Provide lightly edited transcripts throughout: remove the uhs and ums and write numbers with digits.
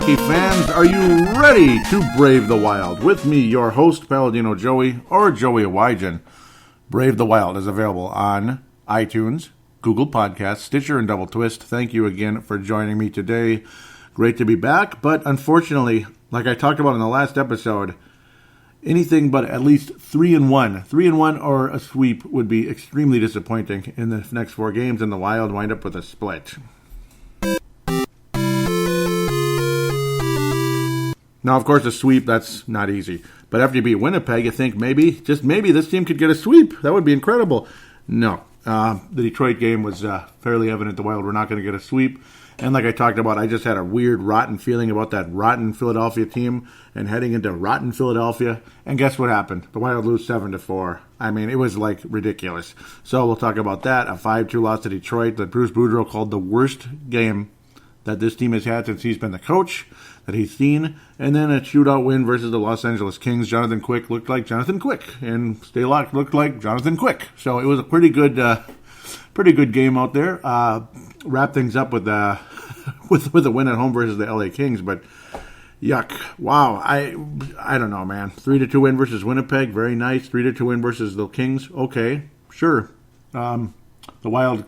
hockey fans, are you ready to brave the wild? With me, your host, Paladino Joey, or Joey Awajan. Brave the Wild is available on iTunes, Google Podcasts, Stitcher, and Double Twist. Thank you again for joining me today. Great to be back, but unfortunately, like I talked about in the last episode, anything but at least 3-1. 3-1 or a sweep would be extremely disappointing in the next 4 games, and the Wild wind up with a split. Now, of course, a sweep, that's not easy. But after you beat Winnipeg, you think maybe, just maybe, this team could get a sweep. That would be incredible. No. The Detroit game was fairly evident the Wild were not going to get a sweep. And like I talked about, I just had a weird, rotten feeling about that rotten Philadelphia team and heading into rotten Philadelphia. And guess what happened? The Wild lose 7-4. I mean, it was like ridiculous. So we'll talk about that. A 5-2 loss to Detroit that Bruce Boudreau called the worst game that this team has had since he's been the coach that he's seen. And then a shootout win versus the Los Angeles Kings. Jonathan Quick looked like Jonathan Quick, and Stay Locked looked like Jonathan Quick. So it was a pretty good game out there. Wrap things up with with a win at home versus the LA Kings, but yuck! Wow, I don't know, man. 3-2 win versus Winnipeg, very nice. 3-2 win versus the Kings, okay, sure. The Wild,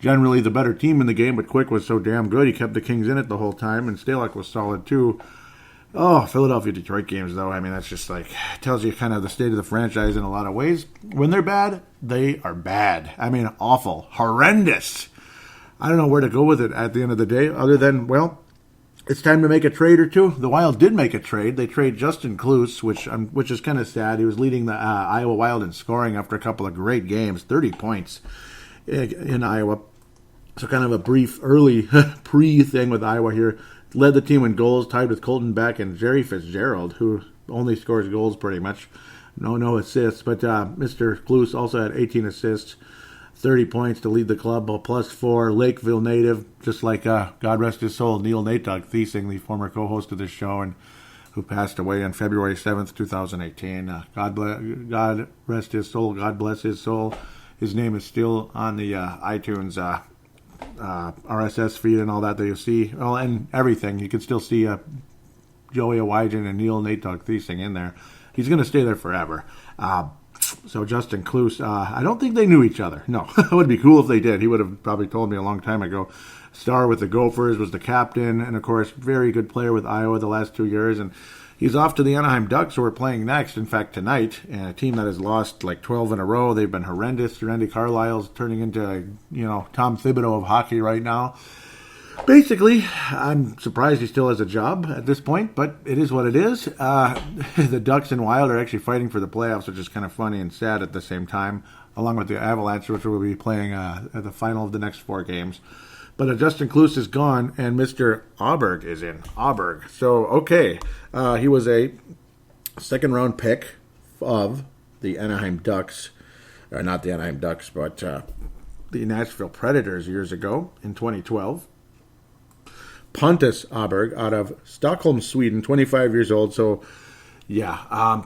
generally the better team in the game, but Quick was so damn good. He kept the Kings in it the whole time, and Stalock was solid too. Oh, Philadelphia-Detroit games, though, I mean, that's just like, tells you kind of the state of the franchise in a lot of ways. When they're bad, they are bad. I mean, awful, horrendous. I don't know where to go with it at the end of the day, other than, well, it's time to make a trade or two. The Wild did make a trade. They trade Justin Kloos, which is kind of sad. He was leading the Iowa Wild in scoring after a couple of great games, 30 points in Iowa. So kind of a brief early pre-thing with Iowa here. Led the team in goals, tied with Colton Beck and Jerry Fitzgerald, who only scores goals pretty much. No assists, but Mr. Kloos also had 18 assists, 30 points to lead the club, a +4, Lakeville native, just like, God rest his soul, Neil Natog Thiesing, the former co-host of this show, and who passed away on February 7th, 2018. God rest his soul, God bless his soul. His name is still on the iTunes RSS feed and all that you see. Well, and everything. You can still see Joey Awajan and Neil Natog Thiesing in there. He's going to stay there forever. So Justin Kloos, I don't think they knew each other. No, it would be cool if they did. He would have probably told me a long time ago. Star with the Gophers, was the captain, and of course, very good player with Iowa the last 2 years. And he's off to the Anaheim Ducks, who are playing next, in fact, tonight. And a team that has lost like 12 in a row. They've been horrendous. Randy Carlisle's turning into, Tom Thibodeau of hockey right now. Basically, I'm surprised he still has a job at this point, but it is what it is. The Ducks and Wild are actually fighting for the playoffs, which is kind of funny and sad at the same time, along with the Avalanche, which will be playing at the final of the next 4 games. But Justin Kloos is gone, and Mr. Aberg is in. Aberg. So, okay. He was a second-round pick of the Anaheim Ducks. Or not the Anaheim Ducks, but the Nashville Predators years ago in 2012. Pontus Aberg out of Stockholm, Sweden, 25 years old. So, yeah.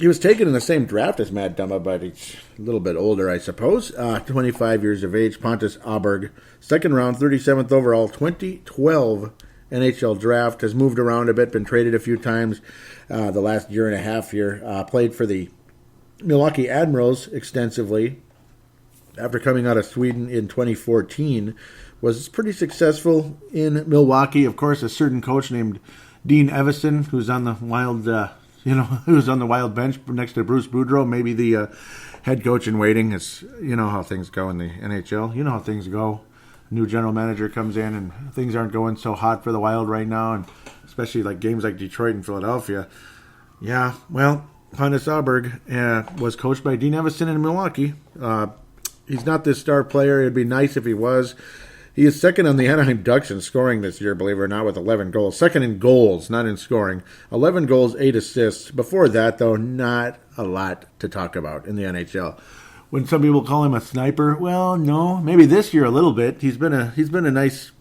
He was taken in the same draft as Matt Dumba, but he's a little bit older, I suppose. 25 years of age, Pontus Aberg. Second round, 37th overall, 2012 NHL draft. Has moved around a bit, been traded a few times the last year and a half here. Played for the Milwaukee Admirals extensively after coming out of Sweden in 2014. Was pretty successful in Milwaukee. Of course, a certain coach named Dean Evison, who's on the Wild, who's on the Wild bench next to Bruce Boudreau, maybe the head coach in waiting. It's, you know how things go in the NHL. You know how things go. New general manager comes in, and things aren't going so hot for the Wild right now, and especially like games like Detroit and Philadelphia. Yeah, well, Pontus Aberg was coached by Dean Evison in Milwaukee. He's not this star player. It'd be nice if he was. He is second on the Anaheim Ducks in scoring this year, believe it or not, with 11 goals. Second in goals, not in scoring. 11 goals, 8 assists. Before that, though, not a lot to talk about in the NHL. When some people call him a sniper, well, no, maybe this year a little bit. He's been a nice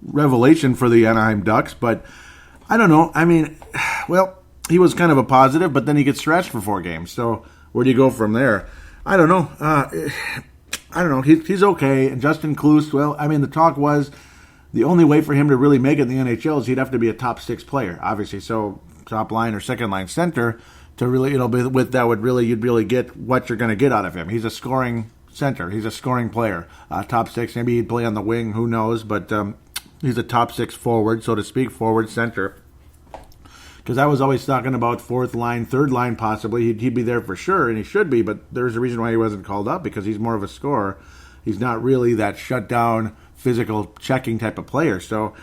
revelation for the Anaheim Ducks, but I don't know. I mean, well, he was kind of a positive, but then he gets stretched for 4 games. So where do you go from there? I don't know. He's okay. And Justin Kloos, well, I mean, the talk was the only way for him to really make it in the NHL is he'd have to be a top 6 player, obviously. So top line or second line center to really, with that would really, you'd really get what you're going to get out of him. He's a scoring center. He's a scoring player. Top 6, maybe he'd play on the wing, who knows, but he's a top 6 forward, so to speak, forward center. Because I was always talking about fourth line, third line possibly. He'd be there for sure, and he should be, but there's a reason why he wasn't called up, because he's more of a scorer. He's not really that shut-down, physical, checking type of player. So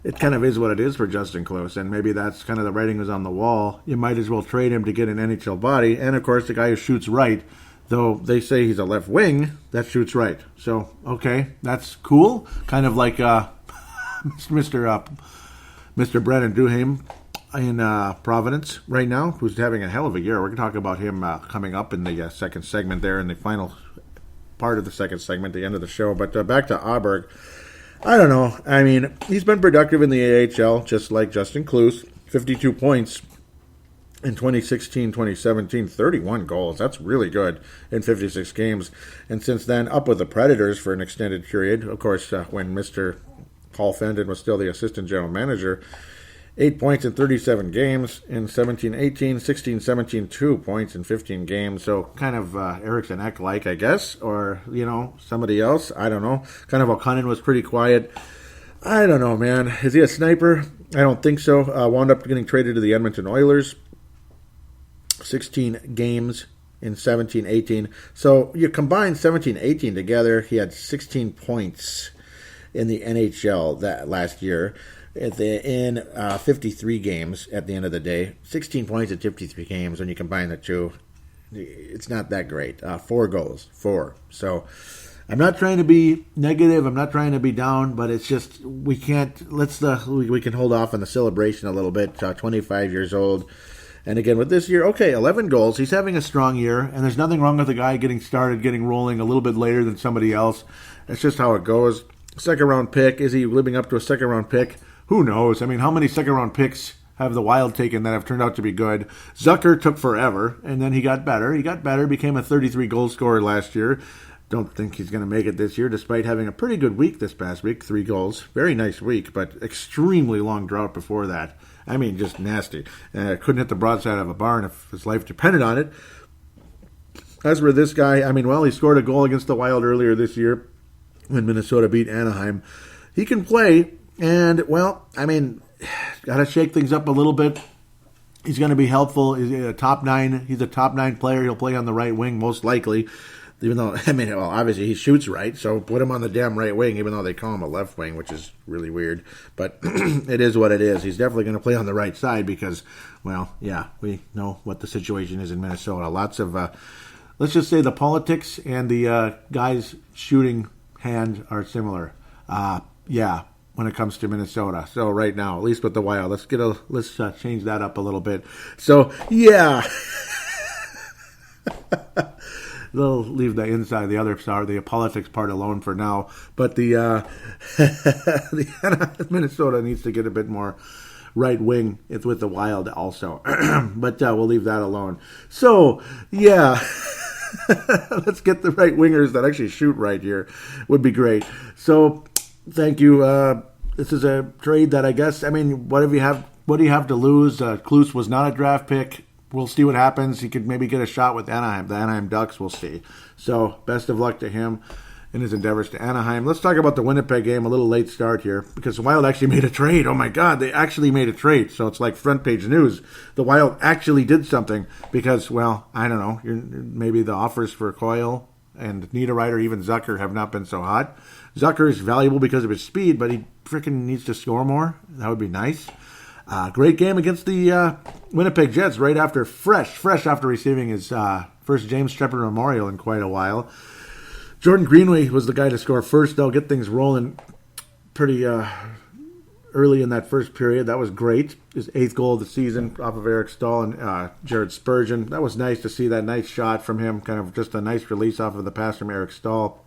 it kind of is what it is for Justin Kloos, and maybe that's kind of the writing was on the wall. You might as well trade him to get an NHL body, and of course the guy who shoots right, though they say he's a left wing, that shoots right. So, okay, that's cool. Kind of like Mr. Brennan Duhaime in Providence right now, who's having a hell of a year. We're going to talk about him coming up in the second segment there, in the final part of the second segment, the end of the show. But back to Aberg. I don't know. I mean, he's been productive in the AHL, just like Justin Kloos. 52 points in 2016-2017, 31 goals. That's really good in 56 games. And since then, up with the Predators for an extended period. Of course, when Mr. Paul Fenton was still the assistant general manager. 8 points in 37 games in 17-18, 16-17, 2 points in 15 games. So kind of Eriksson Ek-like, I guess, or, somebody else. I don't know. Kind of O'Connor was pretty quiet. I don't know, man. Is he a sniper? I don't think so. Wound up getting traded to the Edmonton Oilers. 16 games in 17-18. So you combine 17-18 together, he had 16 points in the NHL that last year. In 53 games at the end of the day. 16 points in 53 games. When you combine the two, it's not that great. 4 goals. 4. So I'm not trying to be negative. I'm not trying to be down, but it's just we can't. We can hold off on the celebration a little bit. 25 years old. And again, with this year, okay, 11 goals. He's having a strong year, and there's nothing wrong with the guy getting started, getting rolling a little bit later than somebody else. That's just how it goes. Second-round pick. Is he living up to a second-round pick? Who knows? I mean, how many second-round picks have the Wild taken that have turned out to be good? Zucker took forever, and then he got better. He got better, became a 33-goal scorer last year. Don't think he's going to make it this year, despite having a pretty good week this past week. 3 goals. Very nice week, but extremely long drought before that. I mean, just nasty. Couldn't hit the broadside of a barn if his life depended on it. As for this guy, I mean, he scored a goal against the Wild earlier this year when Minnesota beat Anaheim. He can play. And, got to shake things up a little bit. He's going to be helpful. He's a top 9. He's a top 9 player. He'll play on the right wing, most likely. Even though, obviously he shoots right, so put him on the damn right wing, even though they call him a left wing, which is really weird. But it is what it is. He's definitely going to play on the right side because, we know what the situation is in Minnesota. Lots of, let's just say the politics and the guy's shooting hand are similar. When it comes to Minnesota. So right now, at least with the Wild, let's change that up a little bit. So they'll leave the inside, the other side, the politics part alone for now. But the Minnesota needs to get a bit more right wing. It's with the Wild also, but we'll leave that alone. So let's get the right wingers that actually shoot right here. Would be great. So. Thank you. This is a trade that I guess, what do you have to lose? Kloos was not a draft pick. We'll see what happens. He could maybe get a shot with Anaheim. The Anaheim Ducks, we'll see. So, best of luck to him in his endeavors to Anaheim. Let's talk about the Winnipeg game. A little late start here because the Wild actually made a trade. Oh my God, they actually made a trade. So it's like front page news. The Wild actually did something because, I don't know, maybe the offers for Coyle and Niederreiter, even Zucker, have not been so hot. Zucker is valuable because of his speed, but he freaking needs to score more. That would be nice. Great game against the Winnipeg Jets right after, fresh after receiving his first James Shepard Memorial in quite a while. Jordan Greenway was the guy to score first, though, get things rolling pretty early in that first period. That was great. His 8th goal of the season off of Eric Stahl and Jared Spurgeon. That was nice to see that nice shot from him, kind of just a nice release off of the pass from Eric Stahl.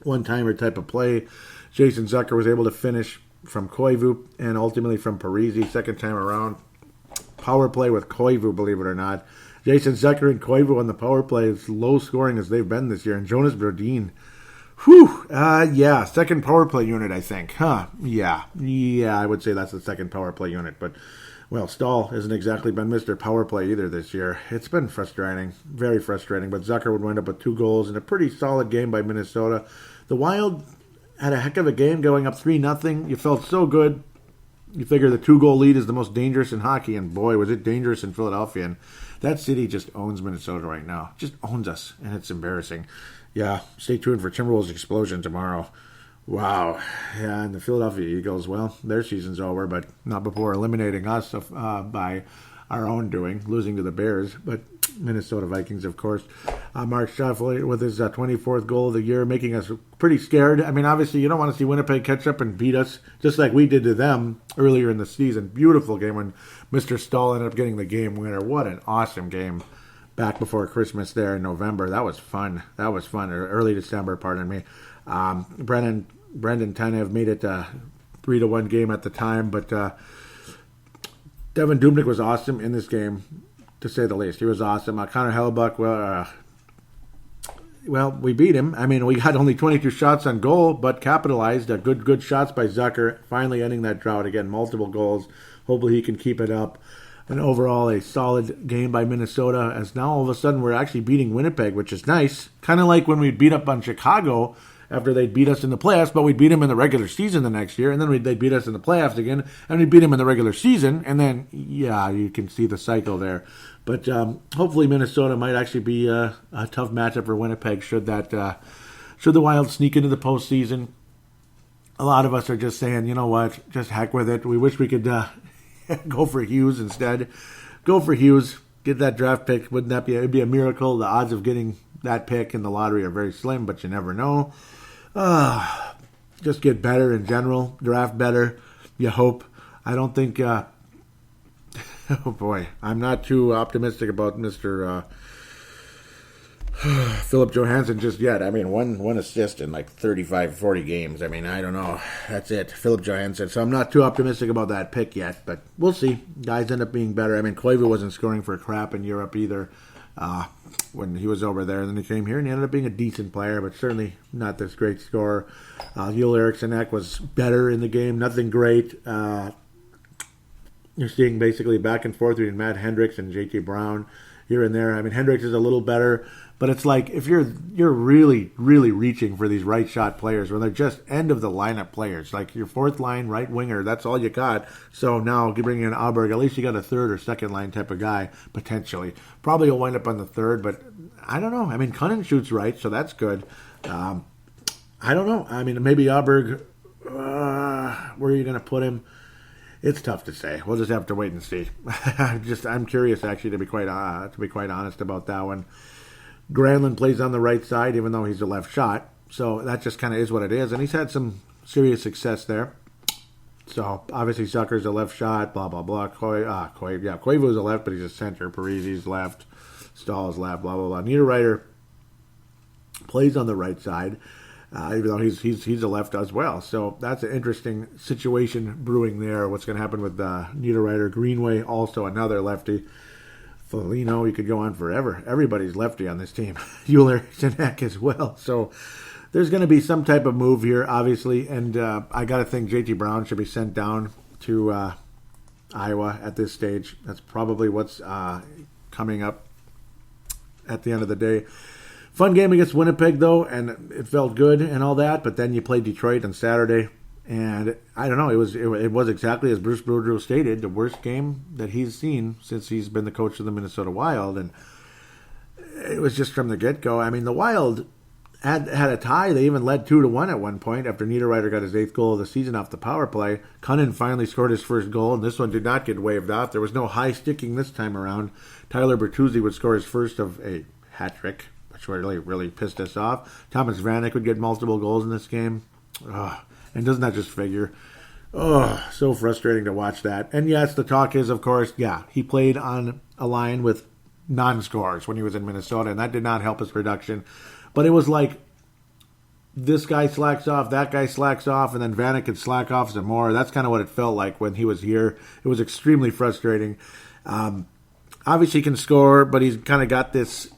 One-timer type of play. Jason Zucker was able to finish from Koivu and ultimately from Parise second time around. Power play with Koivu, believe it or not. Jason Zucker and Koivu on the power play is low scoring as they've been this year. And Jonas Brodin, Yeah, second power play unit, I think. Yeah, I would say that's the second power play unit. But, well, Stahl hasn't exactly been Mr. Power Play either this year. It's been frustrating, very frustrating. But Zucker would wind up with 2 goals in a pretty solid game by Minnesota. The Wild had a heck of a game going up 3-0. You felt so good. You figure the 2-goal lead is the most dangerous in hockey, and boy, was it dangerous in Philadelphia. And that city just owns Minnesota right now. Just owns us, and it's embarrassing. Yeah, stay tuned for Timberwolves Explosion tomorrow. Wow. Yeah, and the Philadelphia Eagles, well, their season's over, but not before eliminating us by our own doing, losing to the Bears. But Minnesota Vikings, of course. Mark Scheifele with his 24th goal of the year, making us pretty scared. I mean, obviously, you don't want to see Winnipeg catch up and beat us, just like we did to them earlier in the season. Beautiful game when Mr. Stahl ended up getting the game winner. What an awesome game. Back before Christmas there in November. That was fun. Or early December, pardon me. Brendan Tanev made it a 3-1 game at the time, but Devin Dubnyk was awesome in this game, to say the least. He was awesome. Connor Hellebuyck, well, we beat him. I mean, we had only 22 shots on goal, but capitalized. Good shots by Zucker, finally ending that drought again. Multiple goals. Hopefully he can keep it up. And overall, a solid game by Minnesota, as now all of a sudden we're actually beating Winnipeg, which is nice. Kind of like when we beat up on Chicago after they beat us in the playoffs, but we beat them in the regular season the next year, and then they beat us in the playoffs again, and we beat them in the regular season, and then, yeah, you can see the cycle there. But hopefully Minnesota might actually be a tough matchup for Winnipeg should the Wild sneak into the postseason. A lot of us are just saying, you know what, just heck with it. We wish we could go for Hughes instead. Go for Hughes. Get that draft pick. Wouldn't that be? It'd be a miracle. The odds of getting that pick in the lottery are very slim, but you never know. Just get better in general. Draft better. You hope. I don't think. Oh boy, I'm not too optimistic about Mr. Philip Johansson just yet. I mean, one assist in like 35, 40 games. I mean, I don't know. That's it. Philip Johansson. So I'm not too optimistic about that pick yet, but we'll see. Guys end up being better. I mean, Koivu wasn't scoring for crap in Europe either when he was over there. And then he came here and he ended up being a decent player, but certainly not this great scorer. Joel Eriksson was better in the game. Nothing great. You're seeing basically back and forth between Matt Hendricks and JT Brown here and there. I mean, Hendricks is a little better. But it's like if you're really, really reaching for these right shot players when they're just end of the lineup players, like your fourth line right winger, that's all you got. So now you bring in Alberg, at least you got a third or second line type of guy potentially. Probably will wind up on the third, but I don't know. I mean, Cunnin shoots right, so that's good. I don't know. I mean, maybe Alberg. Where are you going to put him? It's tough to say. We'll just have to wait and see. I'm curious actually to be quite honest about that one. Granlund plays on the right side, even though he's a left shot. So that just kind of is what it is. And he's had some serious success there. So obviously Zucker's a left shot, blah, blah, blah. Koivu's a left, but he's a center. Parisi's left. Stahl's left, blah, blah, blah. Niederreiter plays on the right side, even though he's a left as well. So that's an interesting situation brewing there. What's going to happen with Niederreiter? Greenway, also another lefty. Foligno, you could go on forever. Everybody's lefty on this team. Euler Sinek as well. So there's going to be some type of move here, obviously. And I got to think JT Brown should be sent down to Iowa at this stage. That's probably what's coming up at the end of the day. Fun game against Winnipeg, though, and it felt good and all that. But then you played Detroit on Saturday. And I don't know, it was exactly as Bruce Boudreau stated, the worst game that he's seen since he's been the coach of the Minnesota Wild. And it was just from the get-go. I mean, the Wild had a tie. They even led 2-1 at one point after Niederreiter got his 8th goal of the season off the power play. Cunnin finally scored his first goal, and this one did not get waved off. There was no high sticking this time around. Tyler Bertuzzi would score his first of a hat trick, which really, really pissed us off. Thomas Vanek would get multiple goals in this game. And doesn't that just figure? Oh, so frustrating to watch that. And yes, the talk is, of course, he played on a line with non-scorers when he was in Minnesota, and that did not help his production. But it was like this guy slacks off, that guy slacks off, and then Vanek could slack off some more. That's kind of what it felt like when he was here. It was extremely frustrating. Obviously, he can score, but he's kind of got this,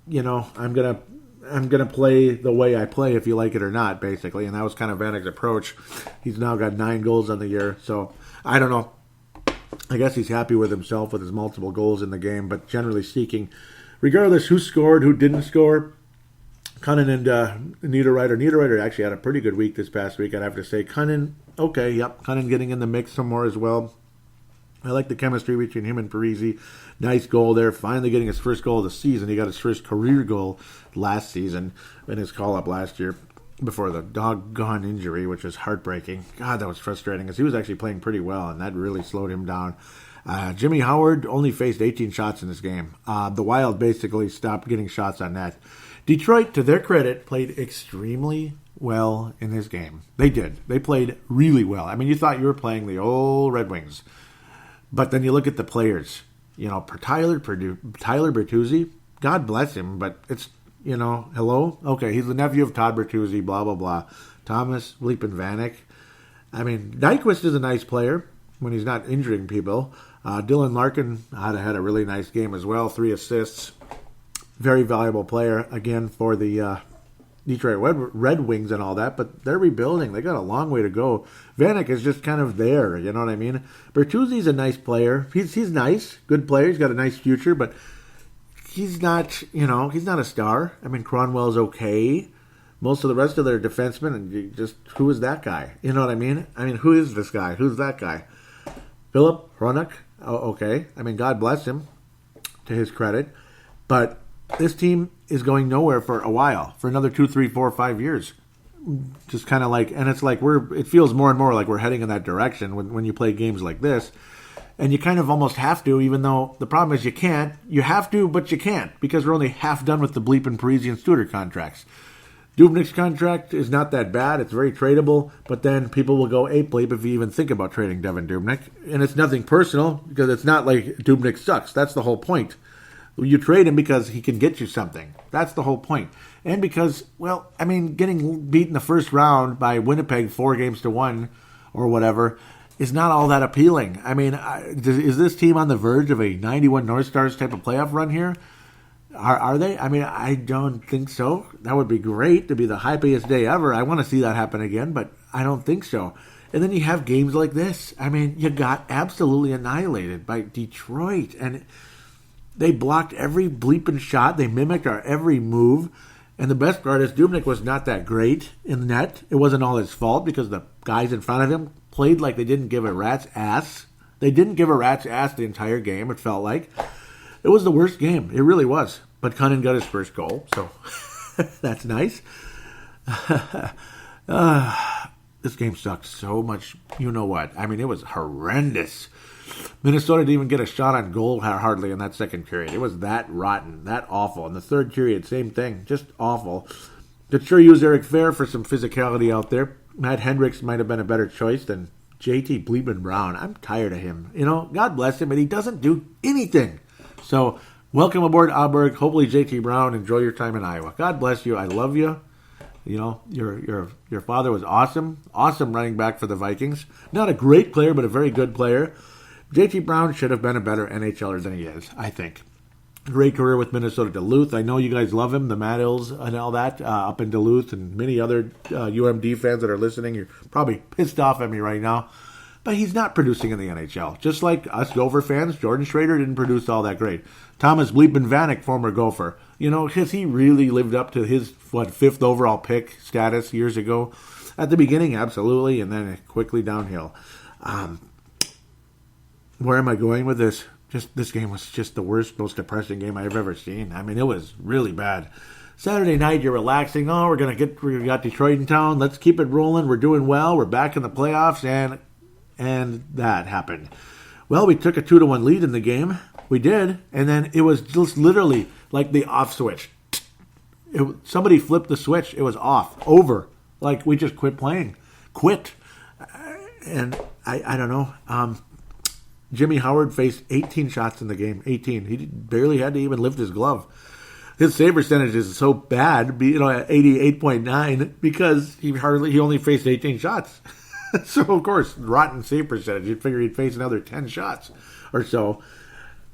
I'm going to I'm going to play the way I play if you like it or not, basically. And that was kind of Vanek's approach. He's now got 9 goals on the year. So, I don't know. I guess he's happy with himself with his multiple goals in the game. But generally speaking, regardless who scored, who didn't score, Cunnin and Niederreiter. Niederreiter actually had a pretty good week this past week, I'd have to say. Cunnin, okay, yep. Cunnin getting in the mix some more as well. I like the chemistry between him and Parisi. Nice goal there. Finally getting his first goal of the season. He got his first career goal last season in his call-up last year before the doggone injury, which was heartbreaking. God, that was frustrating because he was actually playing pretty well, and that really slowed him down. Jimmy Howard only faced 18 shots in this game. The Wild basically stopped getting shots on net. Detroit, to their credit, played extremely well in this game. They did. They played really well. I mean, you thought you were playing the old Red Wings. But then you look at the players, Tyler Bertuzzi, God bless him, but it's, hello? Okay, he's the nephew of Todd Bertuzzi, blah, blah, blah. Thomas Bleepin Vanek. I mean, Nyquist is a nice player when he's not injuring people. Dylan Larkin had a really nice game as well, 3 assists. Very valuable player, again, for the Detroit Red Wings and all that, but they're rebuilding. They got a long way to go. Vanek is just kind of there, you know what I mean? Bertuzzi's a nice player. He's nice, good player. He's got a nice future, but he's not, he's not a star. I mean, Cronwell's okay. Most of the rest of their defensemen, and just, who is that guy? You know what I mean? I mean, who is this guy? Who's that guy? Philip Hronek? Oh, okay. I mean, God bless him, to his credit. But this team is going nowhere for a while, for another 2, 3, 4, 5 years. Just kind of like, and it's like it feels more and more like we're heading in that direction when you play games like this. And you kind of almost have to, even though the problem is you can't. You have to, but you can't, because we're only half done with the Bleepin Parisi and Studer contracts. Dubnyk's contract is not that bad. It's very tradable, but then people will go ape bleep if you even think about trading Devin Dubnyk. And it's nothing personal, because it's not like Dubnyk sucks. That's the whole point. You trade him because he can get you something. That's the whole point. And because, well, I mean, getting beat in the first round by Winnipeg 4-1 or whatever is not all that appealing. I mean, is this team on the verge of a 91 North Stars type of playoff run here? Are they? I mean, I don't think so. That would be great to be the happiest day ever. I want to see that happen again, but I don't think so. And then you have games like this. I mean, you got absolutely annihilated by Detroit, and they blocked every bleeping shot. They mimicked our every move. And the best part is Dubnyk was not that great in the net. It wasn't all his fault because the guys in front of him played like they didn't give a rat's ass. They didn't give a rat's ass the entire game, it felt like. It was the worst game. It really was. But Cunnin got his first goal, so that's nice. This game sucked so much. You know what? I mean, it was horrendous. Minnesota didn't even get a shot on goal hardly in that second period. It was that rotten, that awful. In the third period, same thing, just awful. Could sure use Eric Fair for some physicality out there. Matt Hendricks might have been a better choice than JT Bleepin Brown. I'm tired of him. God bless him, but he doesn't do anything. So, welcome aboard Auburg. Hopefully JT Brown, enjoy your time in Iowa. God bless you. I love you. Your father was awesome. Awesome running back for the Vikings. Not a great player, but a very good player. JT Brown should have been a better NHLer than he is, I think. Great career with Minnesota Duluth. I know you guys love him, the Matt Hills and all that, up in Duluth, and many other UMD fans that are listening. You're probably pissed off at me right now. But he's not producing in the NHL. Just like us Gopher fans, Jordan Schrader didn't produce all that great. Thomas Bleepin Vanek, former Gopher. Has he really lived up to his, 5th overall pick status years ago? At the beginning, absolutely, and then quickly downhill. Where am I going with this? This game was just the worst, most depressing game I've ever seen. I mean, it was really bad. Saturday night, you're relaxing. Oh, we got Detroit in town. Let's keep it rolling. We're doing well. We're back in the playoffs, and that happened. Well, we took a 2-1 lead in the game. We did, and then it was just literally like the off switch. Somebody flipped the switch. It was off, over. Like we just quit playing, and I don't know. Jimmy Howard faced 18 shots in the game. 18. He barely had to even lift his glove. His save percentage is so bad, at 88.9, because he only faced 18 shots. So, of course, rotten save percentage. You'd figure he'd face another 10 shots or so.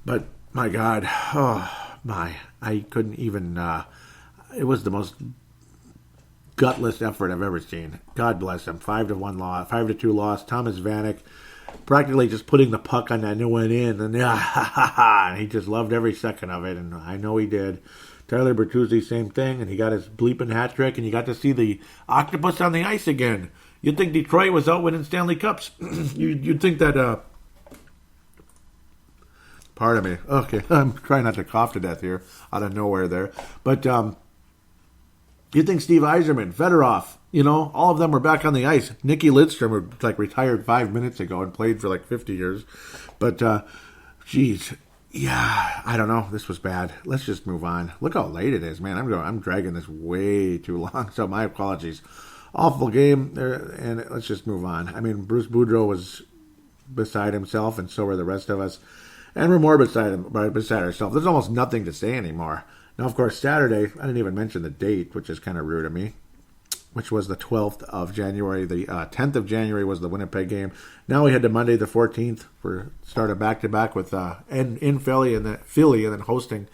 But, my God, I couldn't even, it was the most gutless effort I've ever seen. God bless him. 5-1 loss, 5-2 loss. Thomas Vanek practically just putting the puck on that and it went in, and he just loved every second of it, and I know he did. Tyler Bertuzzi, same thing, and he got his bleeping hat trick, and you got to see the octopus on the ice again. You'd think Detroit was out winning Stanley Cups. You'd think that, pardon me. Okay, I'm trying not to cough to death here out of nowhere there. But you'd think Steve Yzerman, Fedorov, all of them were back on the ice. Nicky Lidstrom were retired 5 minutes ago and played for 50 years. But, geez, yeah, I don't know. This was bad. Let's just move on. Look how late it is, man. I'm dragging this way too long, so my apologies. Awful game, and let's just move on. I mean, Bruce Boudreau was beside himself, and so were the rest of us. And we're more beside ourselves. There's almost nothing to say anymore. Now, of course, Saturday, I didn't even mention the date, which is kind of rude of me, which was the 12th of January. The 10th of January was the Winnipeg game. Now we head to Monday the 14th for start a back-to-back with in Philly and then hosting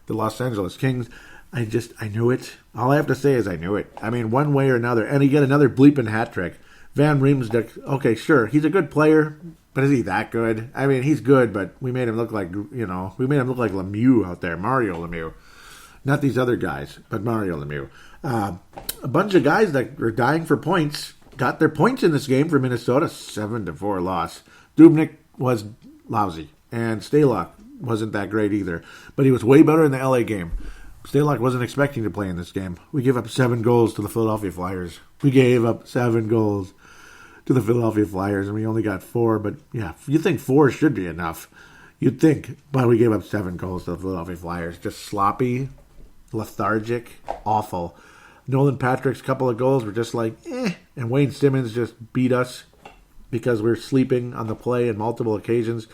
the Los Angeles Kings. I knew it. All I have to say is I knew it. I mean, one way or another. And he get another bleeping hat trick. Van Riemsdyk, okay, sure, he's a good player, but is he that good? I mean, he's good, but we made him look like, Lemieux out there, Mario Lemieux. Not these other guys, but Mario Lemieux. A bunch of guys that were dying for points got their points in this game for Minnesota. 7-4 loss. Dubnyk was lousy, and Stalock wasn't that great either. But he was way better in the LA game. Stalock wasn't expecting to play in this game. We gave up 7 goals to the Philadelphia Flyers. We gave up 7 goals to the Philadelphia Flyers, and we only got 4. But yeah, you think 4 should be enough. You'd think, but we gave up 7 goals to the Philadelphia Flyers. Just sloppy, lethargic, awful. Nolan Patrick's couple of goals were just and Wayne Simmons just beat us because we're sleeping on the play on multiple occasions.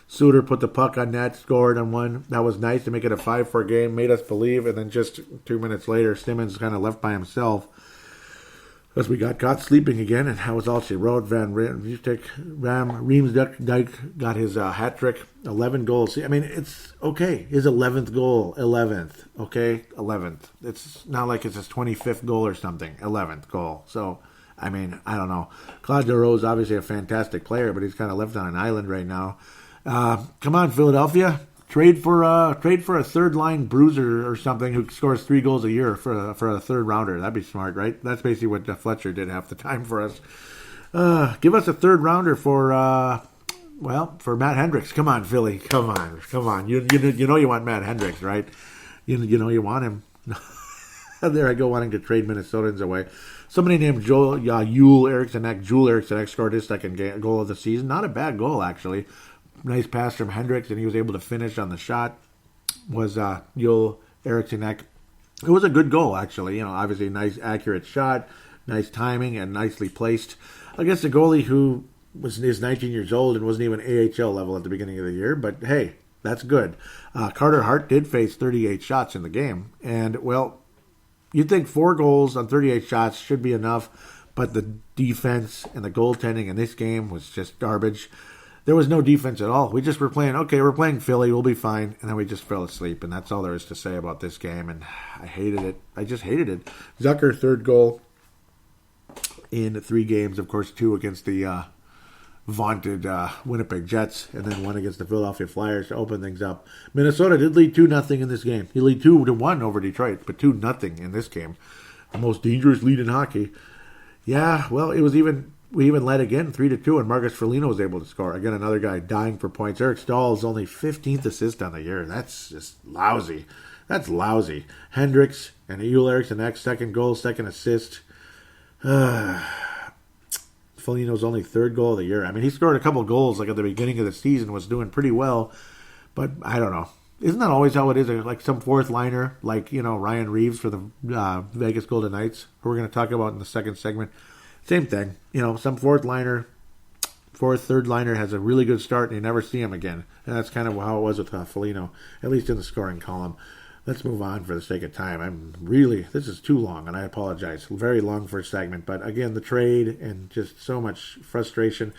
Suter put the puck on net, scored on one. That was nice to make it a 5-4 game, made us believe, and then just 2 minutes later, Simmons kind of left by himself because we got caught sleeping again, and that was all she wrote. Van Riemsdyk got his hat trick, 11 goals. I mean, it's okay. His 11th goal, 11th, okay? 11th. It's not like it's his 25th goal or something, 11th goal. So, I mean, I don't know. Claude Giroux is obviously a fantastic player, but he's kind of left on an island right now. Come on, Philadelphia. Trade for a third line bruiser or something who scores 3 goals a year for a third rounder. That'd be smart, right? That's basically what Fletcher did half the time for us. Give us a third rounder for Matt Hendricks. Come on, Philly. Come on. You know you want Matt Hendricks, right? You know you want him. There I go, wanting to trade Minnesotans away. Somebody named Joel Eriksson scored his second goal of the season. Not a bad goal, actually. Nice pass from Hendricks, and he was able to finish on the shot. Was Joel Eriksson. It was a good goal, actually. Obviously a nice, accurate shot, nice timing, and nicely placed against a goalie who is 19 years old and wasn't even AHL level at the beginning of the year. But hey, that's good. Carter Hart did face 38 shots in the game, and you'd think 4 goals on 38 shots should be enough, but the defense and the goaltending in this game was just garbage. There was no defense at all. We just were playing, we're playing Philly, we'll be fine. And then we just fell asleep, and that's all there is to say about this game. And I hated it. I just hated it. Zucker, third goal in 3 games. Of course, 2 against the vaunted Winnipeg Jets, and then 1 against the Philadelphia Flyers to open things up. Minnesota did lead 2-0 in this game. He lead 2-1 over Detroit, but 2-0 in this game. The most dangerous lead in hockey. Yeah, it was we even led again 3-2, and Marcus Foligno was able to score. Again, another guy dying for points. Eric Stahl's only 15th assist on the year. That's just lousy. That's lousy. Hendricks and Joel Eriksson, second goal, second assist. Foligno's only 3rd goal of the year. I mean, he scored a couple goals at the beginning of the season, was doing pretty well, but I don't know. Isn't that always how it is? Like some 4th liner, Ryan Reeves for the Vegas Golden Knights, who we're going to talk about in the second segment. Same thing. Some 4th liner, 3rd liner has a really good start and you never see him again. And that's kind of how it was with Foligno, at least in the scoring column. Let's move on for the sake of time. This is too long, and I apologize. Very long for a segment. But again, the trade and just so much frustration.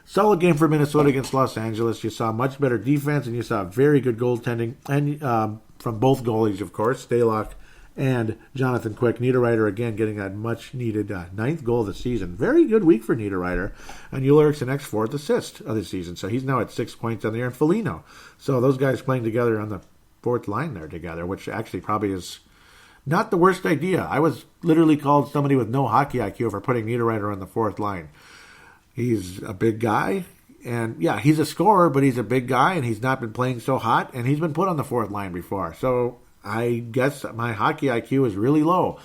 Solid game for Minnesota against Los Angeles. You saw much better defense, and you saw very good goaltending. And from both goalies, of course, Stalock and Jonathan Quick. Niederreiter again getting that much-needed ninth goal of the season. Very good week for Niederreiter. And Ullerich's the next fourth assist of the season. So he's now at 6 points on the year. And Foligno. So those guys playing together on the fourth line there together, which actually probably is not the worst idea. I was literally called somebody with no hockey IQ for putting Niederreiter on the fourth line. He's a big guy. And, yeah, he's a scorer, but he's a big guy, and he's not been playing so hot, and he's been put on the fourth line before. So I guess my hockey IQ is really low.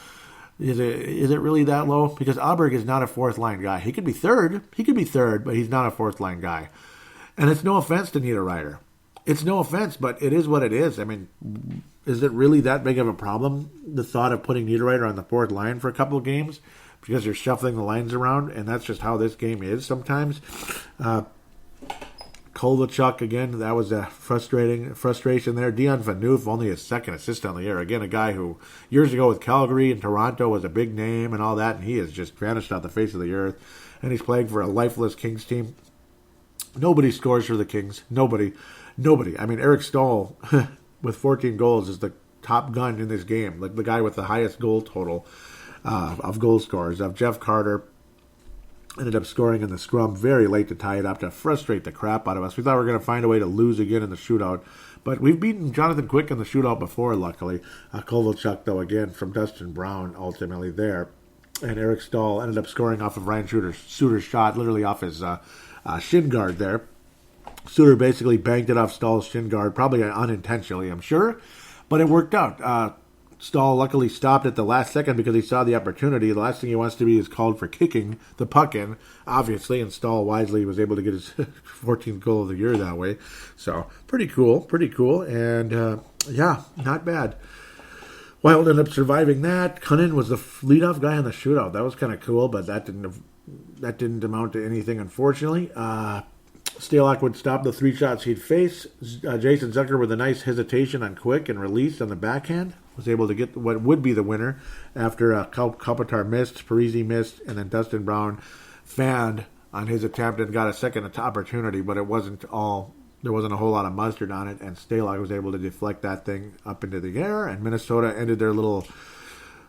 Is it really that low? Because Aberg is not a fourth-line guy. He could be third. But he's not a fourth-line guy. And it's no offense to Niederreiter. It's no offense, but it is what it is. I mean, is it really that big of a problem, the thought of putting Niederreiter on the fourth line for a couple of games? Because you're shuffling the lines around, and that's just how this game is sometimes. Kovalchuk, again, that was a frustration there. Dion Phaneuf, only his second assist on the year. Again, a guy who years ago with Calgary and Toronto was a big name and all that, and he has just vanished off the face of the earth. And he's playing for a lifeless Kings team. Nobody scores for the Kings. Nobody. I mean, Eric Stahl, with 14 goals, is the top gun in this game. Like the guy with the highest goal total of goal scorers. Of Jeff Carter ended up scoring in the scrum very late to tie it up, to frustrate the crap out of us. We thought we were going to find a way to lose again in the shootout. But we've beaten Jonathan Quick in the shootout before, luckily. Kovalchuk, though, again, from Dustin Brown, ultimately there. And Eric Stahl ended up scoring off of Ryan Suter's shot, literally off his shin guard there. Suter basically banked it off Stahl's shin guard, probably unintentionally, I'm sure. But it worked out. Stahl luckily stopped at the last second because he saw the opportunity. The last thing he wants to be is called for kicking the puck in, obviously, and Stahl wisely was able to get his 14th goal of the year that way. So, pretty cool, and yeah, not bad. Wild ended up surviving that. Cunnin was the leadoff guy on the shootout. That was kind of cool, but that didn't amount to anything, unfortunately. Stalock would stop the 3 shots he'd face. Jason Zucker with a nice hesitation on Quick and release on the backhand was able to get what would be the winner after Kopitar missed, Parisi missed, and then Dustin Brown fanned on his attempt and got a second opportunity, but there wasn't a whole lot of mustard on it, and Stalock was able to deflect that thing up into the air, and Minnesota ended their little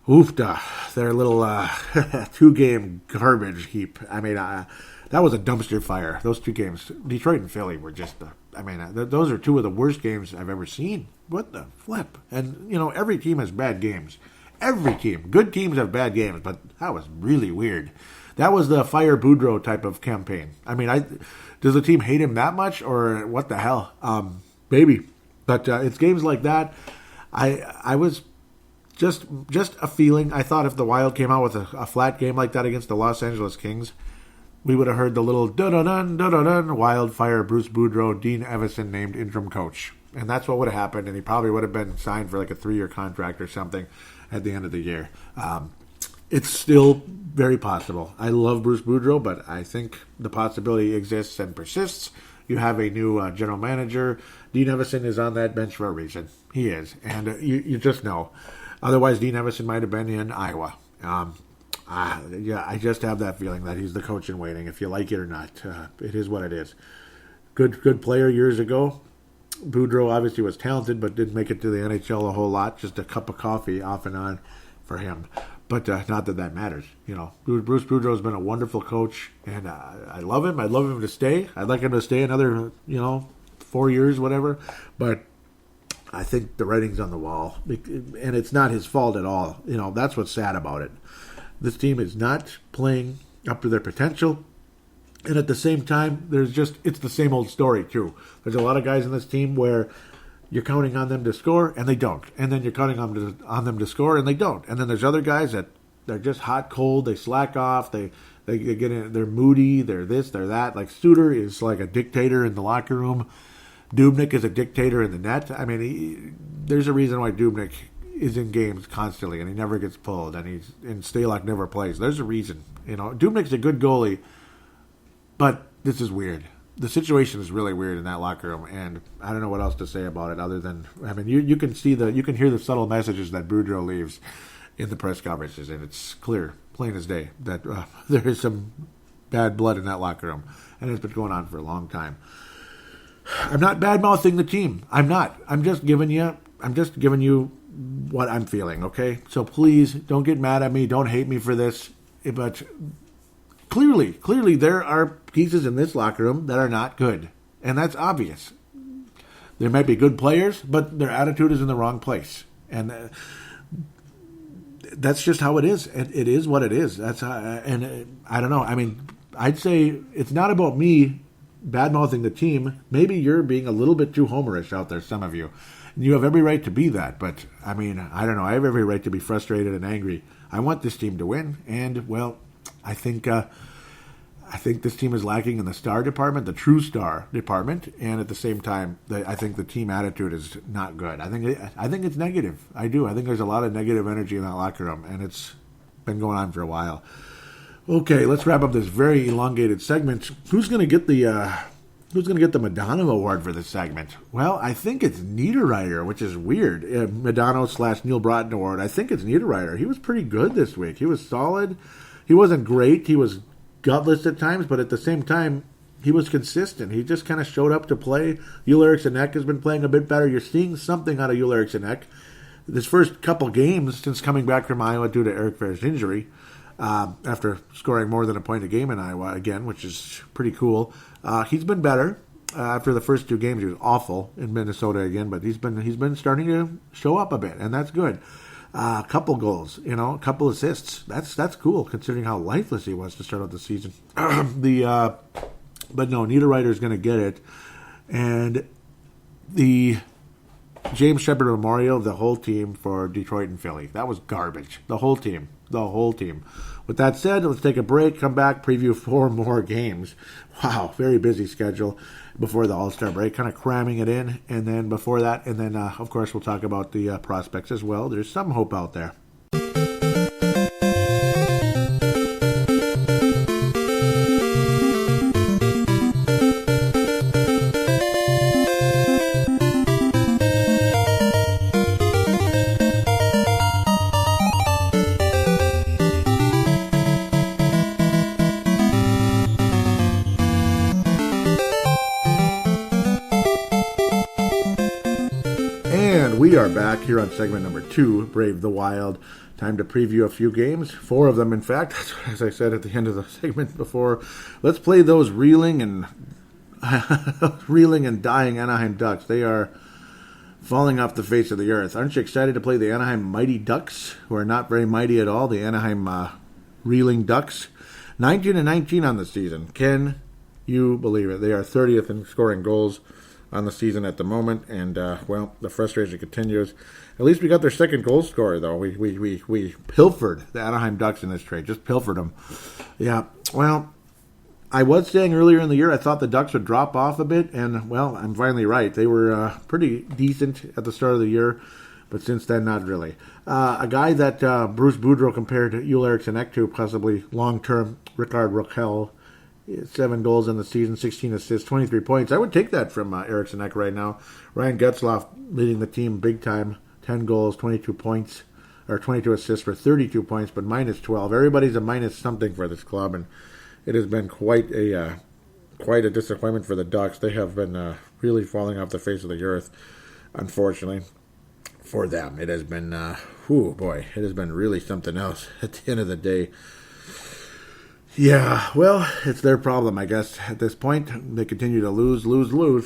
2-game garbage heap. I mean, that was a dumpster fire. Those 2 games, Detroit and Philly, were just, those are 2 of the worst games I've ever seen. What the flip? And, every team has bad games. Every team. Good teams have bad games, but that was really weird. That was the fire Boudreau type of campaign. I mean, does the team hate him that much, or what the hell? Maybe. But it's games like that. I was just a feeling. I thought if the Wild came out with a flat game like that against the Los Angeles Kings, we would have heard the little da-da-dun, Wildfire, Bruce Boudreau, Dean Evison named interim coach. And that's what would have happened, and he probably would have been signed for like a 3-year contract or something at the end of the year. It's still very possible. I love Bruce Boudreau, but I think the possibility exists and persists. You have a new general manager. Dean Evison is on that bench for a reason. He is, and you just know. Otherwise, Dean Evison might have been in Iowa. I just have that feeling that he's the coach in waiting, if you like it or not. It is what it is. Good player years ago. Boudreau obviously was talented, but didn't make it to the NHL a whole lot. Just a cup of coffee off and on for him. But not that matters. Bruce Boudreau has been a wonderful coach, and I love him. I'd love him to stay. I'd like him to stay another, 4 years, whatever. But I think the writing's on the wall, and it's not his fault at all. That's what's sad about it. This team is not playing up to their potential. And at the same time, it's the same old story, too. There's a lot of guys in this team where you're counting on them to score, and they don't. And then you're counting on them to score, and they don't. And then there's other guys that they're just hot, cold, they slack off, they get in, they're moody, they're this, they're that. Like Suter is like a dictator in the locker room. Dubnyk is a dictator in the net. I mean, there's a reason why Dubnyk is in games constantly, and he never gets pulled, and Stalock never plays. There's a reason. Dubnyk's a good goalie, but this is weird. The situation is really weird in that locker room, and I don't know what else to say about it other than, you can hear the subtle messages that Boudreau leaves in the press conferences, and it's clear, plain as day, that there is some bad blood in that locker room, and it's been going on for a long time. I'm not bad-mouthing the team. I'm not. I'm just giving you what I'm feeling, okay? So please don't get mad at me. Don't hate me for this. But clearly there are pieces in this locker room that are not good. And that's obvious. There might be good players, but their attitude is in the wrong place. And that's just how it is. It is what it is. I don't know. I mean, I'd say it's not about me bad-mouthing the team. Maybe you're being a little bit too homerish out there, some of you. And you have every right to be that. But, I mean, I don't know. I have every right to be frustrated and angry. I want this team to win. And, well, I think this team is lacking in the star department, the true star department, and at the same time, I think the team attitude is not good. I think it's negative. I do. I think there's a lot of negative energy in that locker room, and it's been going on for a while. Okay, let's wrap up this very elongated segment. Who's going to get the Madonna Award for this segment? Well, I think it's Niederreiter, which is weird. Madonna/Neil Broughton Award. I think it's Niederreiter. He was pretty good this week. He was solid. He wasn't great. He was gutless at times, but at the same time, he was consistent. He just kind of showed up to play. Joel Eriksson Ek has been playing a bit better. You're seeing something out of Joel Eriksson Ek. This first couple games since coming back from Iowa due to Eric Fair's injury, after scoring more than a point a game in Iowa again, which is pretty cool. He's been better. After the first two games, he was awful in Minnesota again, but he's been starting to show up a bit, and that's good. A couple goals, a couple assists. That's cool considering how lifeless he was to start out the season. But no, Niederreiter's going to get it, and the James Shepard Memorial, the whole team for Detroit and Philly. That was garbage. The whole team. With that said, let's take a break, come back, preview 4 more games. Wow, very busy schedule before the All-Star break, kind of cramming it in. And then before that, and then, of course, we'll talk about the prospects as well. There's some hope out there. We are back here on segment number 2, Brave the Wild. Time to preview a few games, 4 of them in fact, as I said at the end of the segment before. Let's play those reeling and dying Anaheim Ducks. They are falling off the face of the earth. Aren't you excited to play the Anaheim Mighty Ducks, who are not very mighty at all, the Anaheim Reeling Ducks? 19-19 on the season. Can you believe it? They are 30th in scoring goals on the season at the moment, and the frustration continues. At least we got their second goal scorer, though. We pilfered the Anaheim Ducks in this trade, just pilfered them. Yeah, well, I was saying earlier in the year I thought the Ducks would drop off a bit, and, well, I'm finally right. They were pretty decent at the start of the year, but since then, not really. A guy that Bruce Boudreau compared Joel Eriksson Ek to, possibly long-term, Rickard Rakell. 7 goals in the season, 16 assists, 23 points. I would take that from Eriksson Ek right now. Ryan Getzlaf leading the team big time. 10 goals, 22 points, or 22 assists for 32 points, but minus 12. Everybody's a minus something for this club, and it has been quite a disappointment for the Ducks. They have been really falling off the face of the earth, unfortunately, for them. It has been, it has been really something else at the end of the day. Yeah, well, it's their problem, I guess, at this point. They continue to lose. 0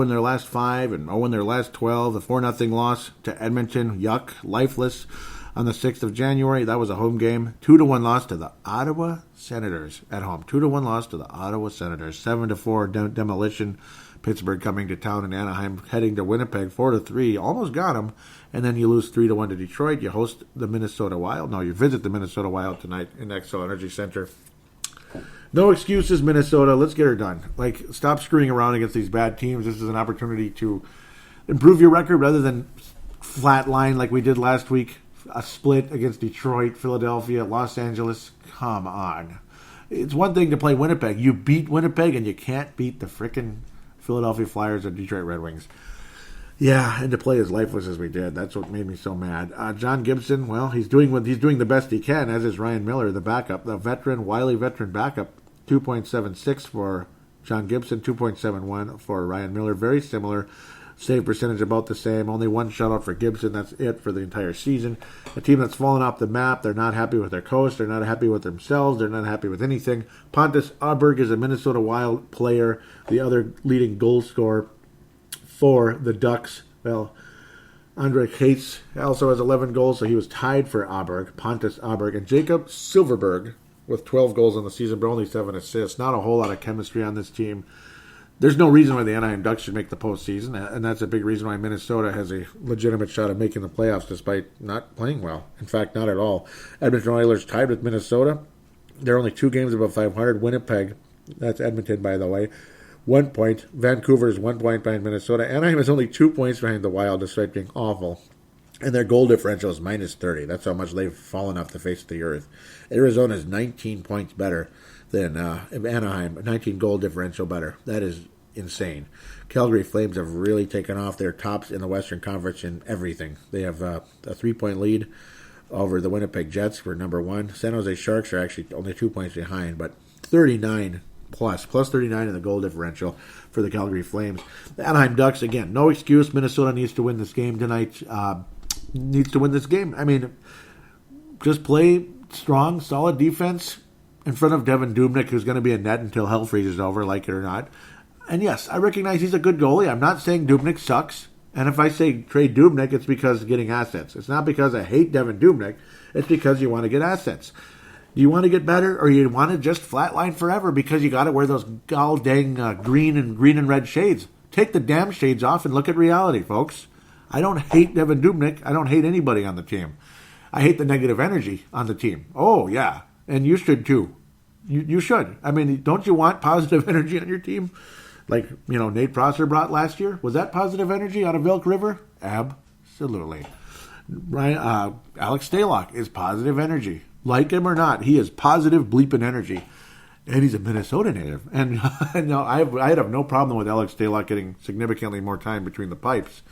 in their last 5 and 0 in their last 12. The 4-0 loss to Edmonton, yuck, lifeless, on the 6th of January. That was a home game. 2-1 loss to the Ottawa Senators at home. 2-1 loss to the Ottawa Senators. 7-4 demolition. Pittsburgh coming to town, and Anaheim heading to Winnipeg. 4-3, almost got them. And then you lose 3-1 to Detroit. You host the Minnesota Wild. No, you visit the Minnesota Wild tonight in Xcel Energy Center. No excuses, Minnesota. Let's get her done. Stop screwing around against these bad teams. This is an opportunity to improve your record rather than flatline like we did last week. A split against Detroit, Philadelphia, Los Angeles. Come on. It's one thing to play Winnipeg. You beat Winnipeg, and you can't beat the frickin' Philadelphia Flyers or Detroit Red Wings. Yeah, and to play as lifeless as we did. That's what made me so mad. John Gibson, well, he's doing the best he can, as is Ryan Miller, the backup. The wily veteran backup. 2.76 for John Gibson, 2.71 for Ryan Miller. Very similar. Save percentage about the same. Only one shutout for Gibson. That's it for the entire season. A team that's fallen off the map. They're not happy with their coach. They're not happy with themselves. They're not happy with anything. Pontus Aberg is a Minnesota Wild player, the other leading goal scorer for the Ducks. Well, Andre Cates also has 11 goals, so he was tied for Pontus Aberg. And Jacob Silverberg with 12 goals on the season, but only 7 assists. Not a whole lot of chemistry on this team. There's no reason why the Anaheim Ducks should make the postseason, and that's a big reason why Minnesota has a legitimate shot at making the playoffs despite not playing well. In fact, not at all. Edmonton Oilers tied with Minnesota. They're only 2 games above 500. Winnipeg, that's Edmonton, by the way, 1 point. Vancouver is 1 point behind Minnesota. Anaheim is only 2 points behind the Wild despite being awful. And their goal differential is minus 30. That's how much they've fallen off the face of the earth. Arizona is 19 points better than Anaheim, 19 goal differential better. That is insane. Calgary Flames have really taken off. They're tops in the Western Conference in everything. They have a 3-point lead over the Winnipeg Jets for number 1. San Jose Sharks are actually only 2 points behind, but 39 plus 39 in the goal differential for the Calgary Flames. The Anaheim Ducks, again, no excuse. Minnesota needs to win this game tonight. Needs to win this game. I mean, just play strong, solid defense in front of Devin Dubnyk, who's going to be a net until hell freezes over, like it or not. And yes, I recognize he's a good goalie. I'm not saying Dubnyk sucks. And if I say trade Dubnyk, it's because getting assets. It's not because I hate Devin Dubnyk. It's because you want to get assets. Do you want to get better, or you want to just flatline forever because you got to wear those gall dang green and red shades? Take the damn shades off and look at reality, folks. I don't hate Devin Dubnyk. I don't hate anybody on the team. I hate the negative energy on the team. Oh, yeah. And you should, too. You should. I mean, don't you want positive energy on your team? Like, Nate Prosser brought last year? Was that positive energy out of Elk River? Absolutely. Alex Stalock is positive energy. Like him or not, he is positive bleeping energy. And he's a Minnesota native. And no, I'd have no problem with Alex Stalock getting significantly more time between the pipes.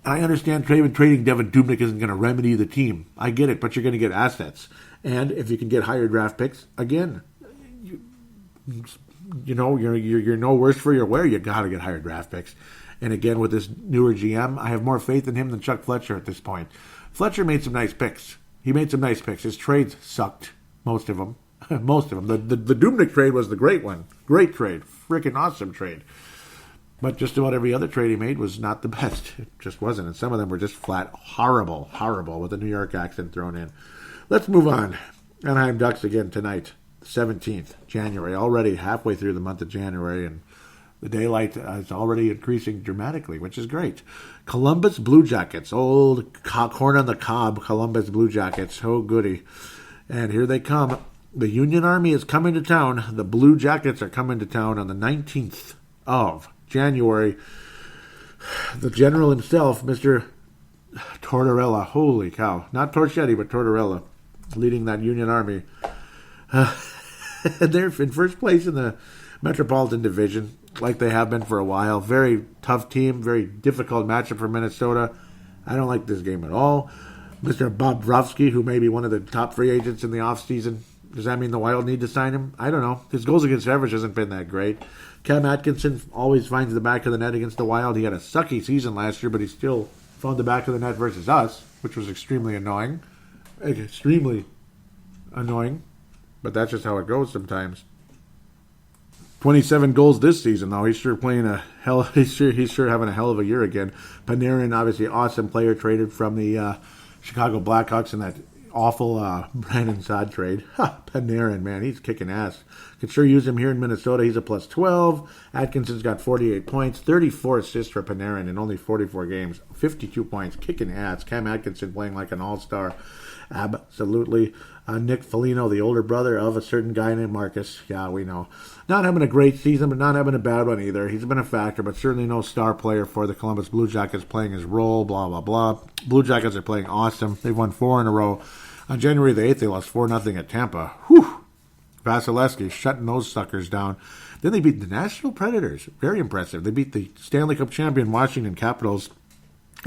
I understand trading Devin Dubnyk isn't going to remedy the team. I get it, but you're going to get assets. And if you can get higher draft picks, again, you're no worse for your wear. You got to get higher draft picks. And again, with this newer GM, I have more faith in him than Chuck Fletcher at this point. Fletcher made some nice picks. He made some nice picks. His trades sucked, most of them. Most of them. The Dubnyk trade was the great one. Great trade. Freaking awesome trade. But just about every other trade he made was not the best. It just wasn't. And some of them were just flat horrible with a New York accent thrown in. Let's move on. Anaheim Ducks again tonight, 17th January. Already halfway through the month of January, and the daylight is already increasing dramatically, which is great. Columbus Blue Jackets. Old corn on the cob Columbus Blue Jackets. Oh, goody. And here they come. The Union Army is coming to town. The Blue Jackets are coming to town on the 19th of January. The general himself, Mr. Tortorella, holy cow, not Torchetti, but Tortorella, leading that Union Army. They're in first place in the Metropolitan Division, like they have been for a while. Very tough team, very difficult matchup for Minnesota. I don't like this game at all. Mr. Bobrovsky, who may be one of the top free agents in the offseason. Does that mean the Wild need to sign him? I don't know. His goals against average hasn't been that great. Cam Atkinson always finds the back of the net against the Wild. He had a sucky season last year, but he still found the back of the net versus us, which was extremely annoying. Extremely annoying. But that's just how it goes sometimes. 27 goals this season, though. He's sure playing he's sure having a hell of a year again. Panarin, obviously awesome player, traded from the Chicago Blackhawks in that awful Brandon Saad trade. Panarin, man, he's kicking ass. Could sure use him here in Minnesota. He's a plus 12. Atkinson's got 48 points, 34 assists for Panarin in only 44 games, 52 points, kicking ass. Cam Atkinson playing like an all-star. Absolutely. Nick Foligno, the older brother of a certain guy named Marcus. Yeah, we know. Not having a great season, but not having a bad one either. He's been a factor, but certainly no star player for the Columbus Blue Jackets playing his role, blah, blah, blah. Blue Jackets are playing awesome. They've won 4 in a row. On January the 8th, they lost 4-0 at Tampa. Whew! Vasilevsky shutting those suckers down. Then they beat the Nashville Predators. Very impressive. They beat the Stanley Cup champion Washington Capitals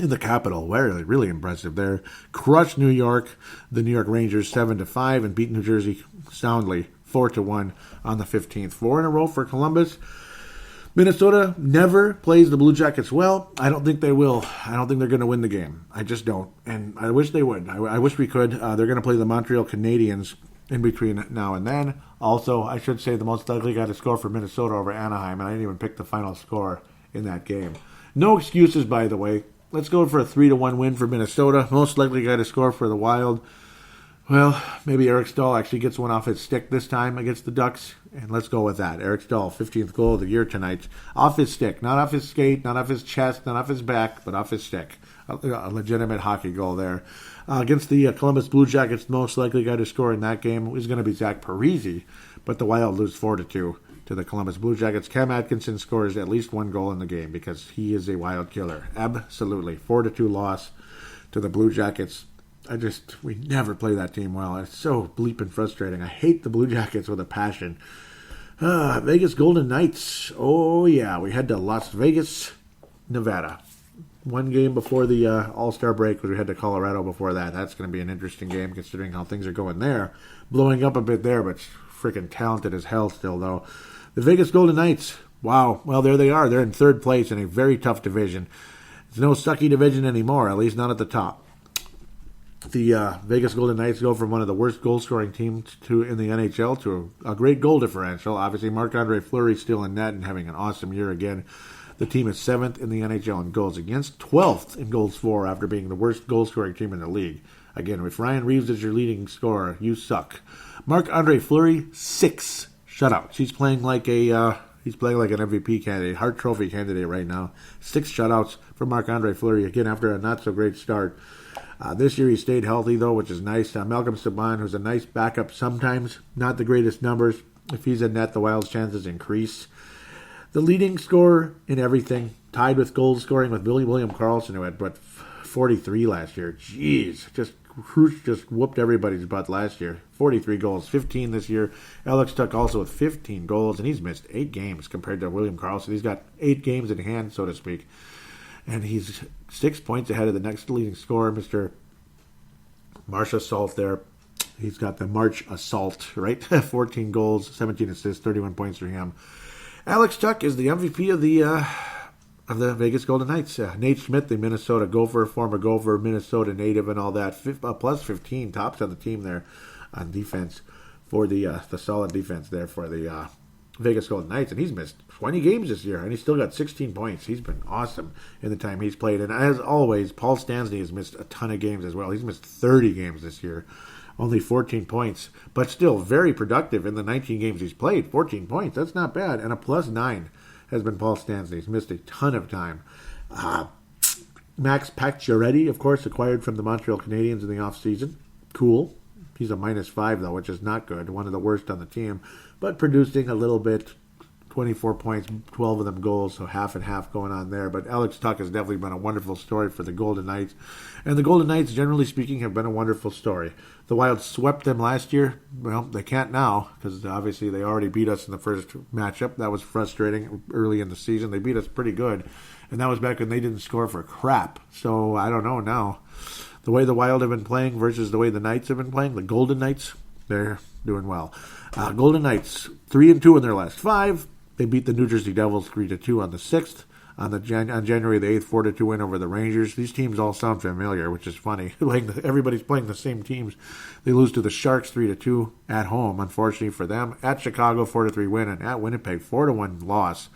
in the Capitol. Really impressive there. Crushed New York, the New York Rangers 7-5, and beat New Jersey soundly 4-1 on the 15th. 4 in a row for Columbus. Minnesota never plays the Blue Jackets well. I don't think they will. I don't think they're going to win the game. I just don't. And I wish they would. I wish we could. They're going to play the Montreal Canadiens in between now and then. Also, I should say the most likely guy to score for Minnesota over Anaheim, and I didn't even pick the final score in that game. No excuses, by the way. Let's go for a 3-1 win for Minnesota. Most likely guy to score for the Wild. Well, maybe Eric Stahl actually gets one off his stick this time against the Ducks, and let's go with that. Eric Stahl, 15th goal of the year tonight. Off his stick, not off his skate, not off his chest, not off his back, but off his stick. A legitimate hockey goal there. Against the Columbus Blue Jackets, the most likely guy to score in that game is going to be Zach Parise, but the Wild lose 4-2 to the Columbus Blue Jackets. Cam Atkinson scores at least one goal in the game because he is a Wild killer. Absolutely. 4-2 loss to the Blue Jackets. We never play that team well. It's so bleeping frustrating. I hate the Blue Jackets with a passion. Vegas Golden Knights. Oh, yeah. We head to Las Vegas, Nevada. One game before the All-Star break, we head to Colorado before that. That's going to be an interesting game considering how things are going there. Blowing up a bit there, but freaking talented as hell still, though. The Vegas Golden Knights. Wow. Well, there they are. They're in third place in a very tough division. It's no sucky division anymore, at least not at the top. The Vegas Golden Knights go from one of the worst goal-scoring teams in the NHL to a great goal differential. Obviously, Marc-Andre Fleury still in net and having an awesome year again. The team is 7th in the NHL in goals against, 12th in goals for after being the worst goal-scoring team in the league. Again, if Ryan Reeves is your leading scorer, you suck. Marc-Andre Fleury, 6 shutouts. He's playing like an MVP candidate, Hart Trophy candidate right now. 6 shutouts for Marc-Andre Fleury, again, after a not-so-great start. This year he stayed healthy, though, which is nice. Malcolm Subban, who's a nice backup sometimes, not the greatest numbers. If he's in net, the Wild's chances increase. The leading scorer in everything, tied with goal scoring with William Karlsson, who had 43 last year. Jeez, Cruz just whooped everybody's butt last year. 43 goals, 15 this year. Alex Tuch also with 15 goals, and he's missed 8 games compared to William Karlsson. He's got 8 games in hand, so to speak. And he's 6 points ahead of the next leading scorer, Mr. Marsh Assault there. He's got the March Assault, right? 14 goals, 17 assists, 31 points for him. Alex Tuch is the MVP of the Vegas Golden Knights. Nate Schmidt, the Minnesota Gopher, former Gopher, Minnesota native and all that. Plus 15 tops on the team there on defense for the solid defense there for the Vegas Golden Knights, and he's missed 20 games this year, and he's still got 16 points. He's been awesome in the time he's played. And as always, Paul Stastny has missed a ton of games as well. He's missed 30 games this year, only 14 points, but still very productive in the 19 games he's played. 14 points, that's not bad. And a +9 has been Paul Stastny. He's missed a ton of time. Max Pacioretty, of course, acquired from the Montreal Canadiens in the offseason. Cool. He's a -5, though, which is not good. One of the worst on the team, but producing a little bit. 24 points, 12 of them goals, so half and half going on there. But Alex Tuch has definitely been a wonderful story for the Golden Knights. And the Golden Knights, generally speaking, have been a wonderful story. The Wild swept them last year. Well, they can't now, because obviously they already beat us in the first matchup. That was frustrating early in the season. They beat us pretty good, and that was back when they didn't score for crap. So I don't know now. The way the Wild have been playing versus the way the Knights have been playing, the Golden Knights, they're doing well. Golden Knights, 3-2 in their last 5. They beat the New Jersey Devils 3-2 on the 6th. On January the 8th, 4-2 win over the Rangers. These teams all sound familiar, which is funny. Everybody's playing the same teams. They lose to the Sharks 3-2 at home, unfortunately for them. At Chicago, 4-3 win, and at Winnipeg, 4-1 loss.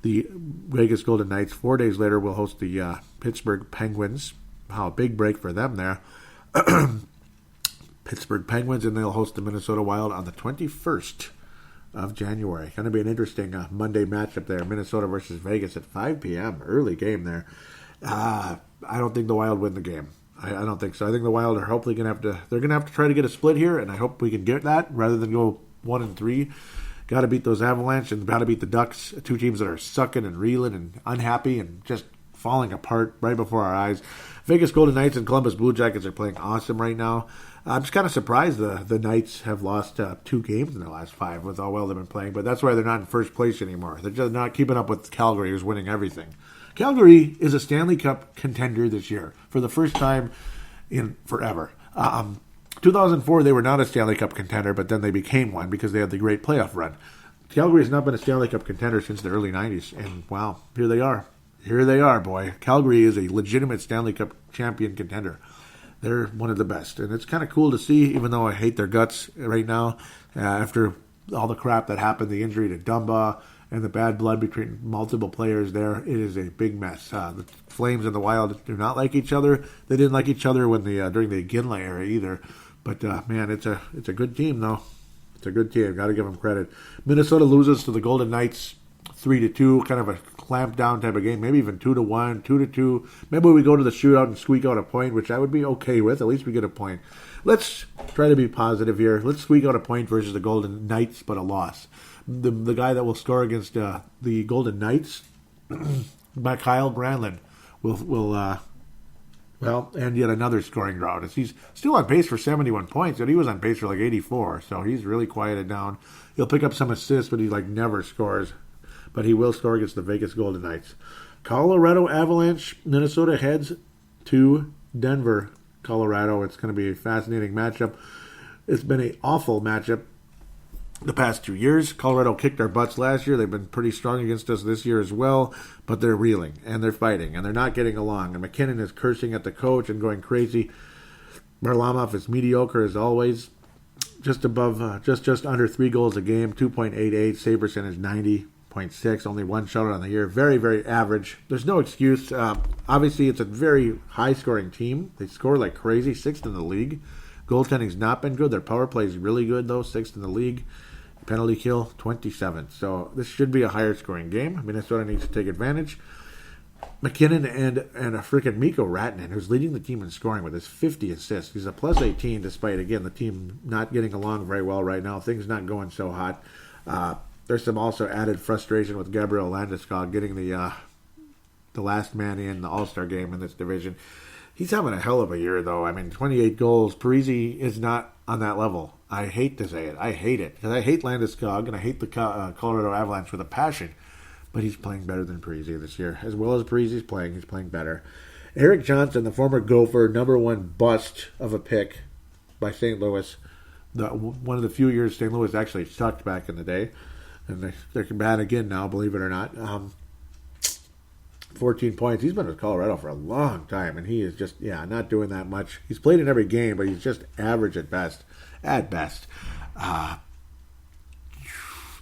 The Vegas Golden Knights, 4 days later, will host the Pittsburgh Penguins. Wow, a big break for them there. Pittsburgh Penguins, and they'll host the Minnesota Wild on the 21st of January. Going to be an interesting Monday matchup there. Minnesota versus Vegas at 5 p.m. Early game there. I don't think the Wild win the game. I don't think so. I think the Wild are hopefully going to have to. They're going to have to try to get a split here, and I hope we can get that rather than go 1-3. Got to beat those Avalanche and got to beat the Ducks. 2 teams that are sucking and reeling and unhappy and just falling apart right before our eyes. Vegas Golden Knights and Columbus Blue Jackets are playing awesome right now. I'm just kind of surprised the Knights have lost 2 games in their last 5 with how well they've been playing, but that's why they're not in first place anymore. They're just not keeping up with Calgary, who's winning everything. Calgary is a Stanley Cup contender this year for the first time in forever. 2004, they were not a Stanley Cup contender, but then they became one because they had the great playoff run. Calgary has not been a Stanley Cup contender since the early 90s. And, wow, here they are. Here they are, boy. Calgary is a legitimate Stanley Cup champion contender. They're one of the best. And it's kind of cool to see, even though I hate their guts right now, after all the crap that happened, the injury to Dumba and the bad blood between multiple players there, it is a big mess. The Flames and the Wild do not like each other. They didn't like each other when during the Ginla era either. But, man, it's a good team, though. It's a good team. Got to give them credit. Minnesota loses to the Golden Knights 3-2, kind of a clamp down type of game. Maybe even 2-1, 2-2. Maybe we go to the shootout and squeak out a point, which I would be okay with. At least we get a point. Let's try to be positive here. Let's squeak out a point versus the Golden Knights, but a loss. The guy that will score against the Golden Knights, Kyle Granlund, will and yet another scoring drought. He's still on pace for 71 points, but he was on pace for like 84, so he's really quieted down. He'll pick up some assists, but he never scores. But he will score against the Vegas Golden Knights. Colorado Avalanche. Minnesota heads to Denver, Colorado. It's going to be a fascinating matchup. It's been an awful matchup the past 2 years. Colorado kicked our butts last year. They've been pretty strong against us this year as well, but they're reeling, and they're fighting, and they're not getting along. And McKinnon is cursing at the coach and going crazy. Varlamov is mediocre as always, just above, just under 3 goals a game, 2.88, save percentage 90.6, only 1 shutout on the year. Very, very average. There's no excuse. Obviously, it's a very high-scoring team. They score like crazy, 6th in the league. Goaltending's not been good. Their power play is really good, though, 6th in the league. Penalty kill, 27th. So this should be a higher scoring game. Minnesota needs to take advantage. McKinnon and a freaking Mikko Rantanen, who's leading the team in scoring with his 50 assists. He's a plus 18, despite, again, the team not getting along very well right now. Things not going so hot. There's some also added frustration with Gabriel Landeskog getting the last man in the All-Star game in this division. He's having a hell of a year, though. I mean, 28 goals. Parise is not on that level. I hate to say it. I hate it. Because I hate Landeskog, and I hate the Colorado Avalanche with a passion. But he's playing better than Parise this year. As well as Parise's playing, he's playing better. Eric Johnson, the former Gopher, #1 bust of a pick by St. Louis. One of the few years St. Louis actually sucked back in the day. And they're bad again now, believe it or not. 14 points. He's been with Colorado for a long time, and he is just, not doing that much. He's played in every game, but he's just average at best.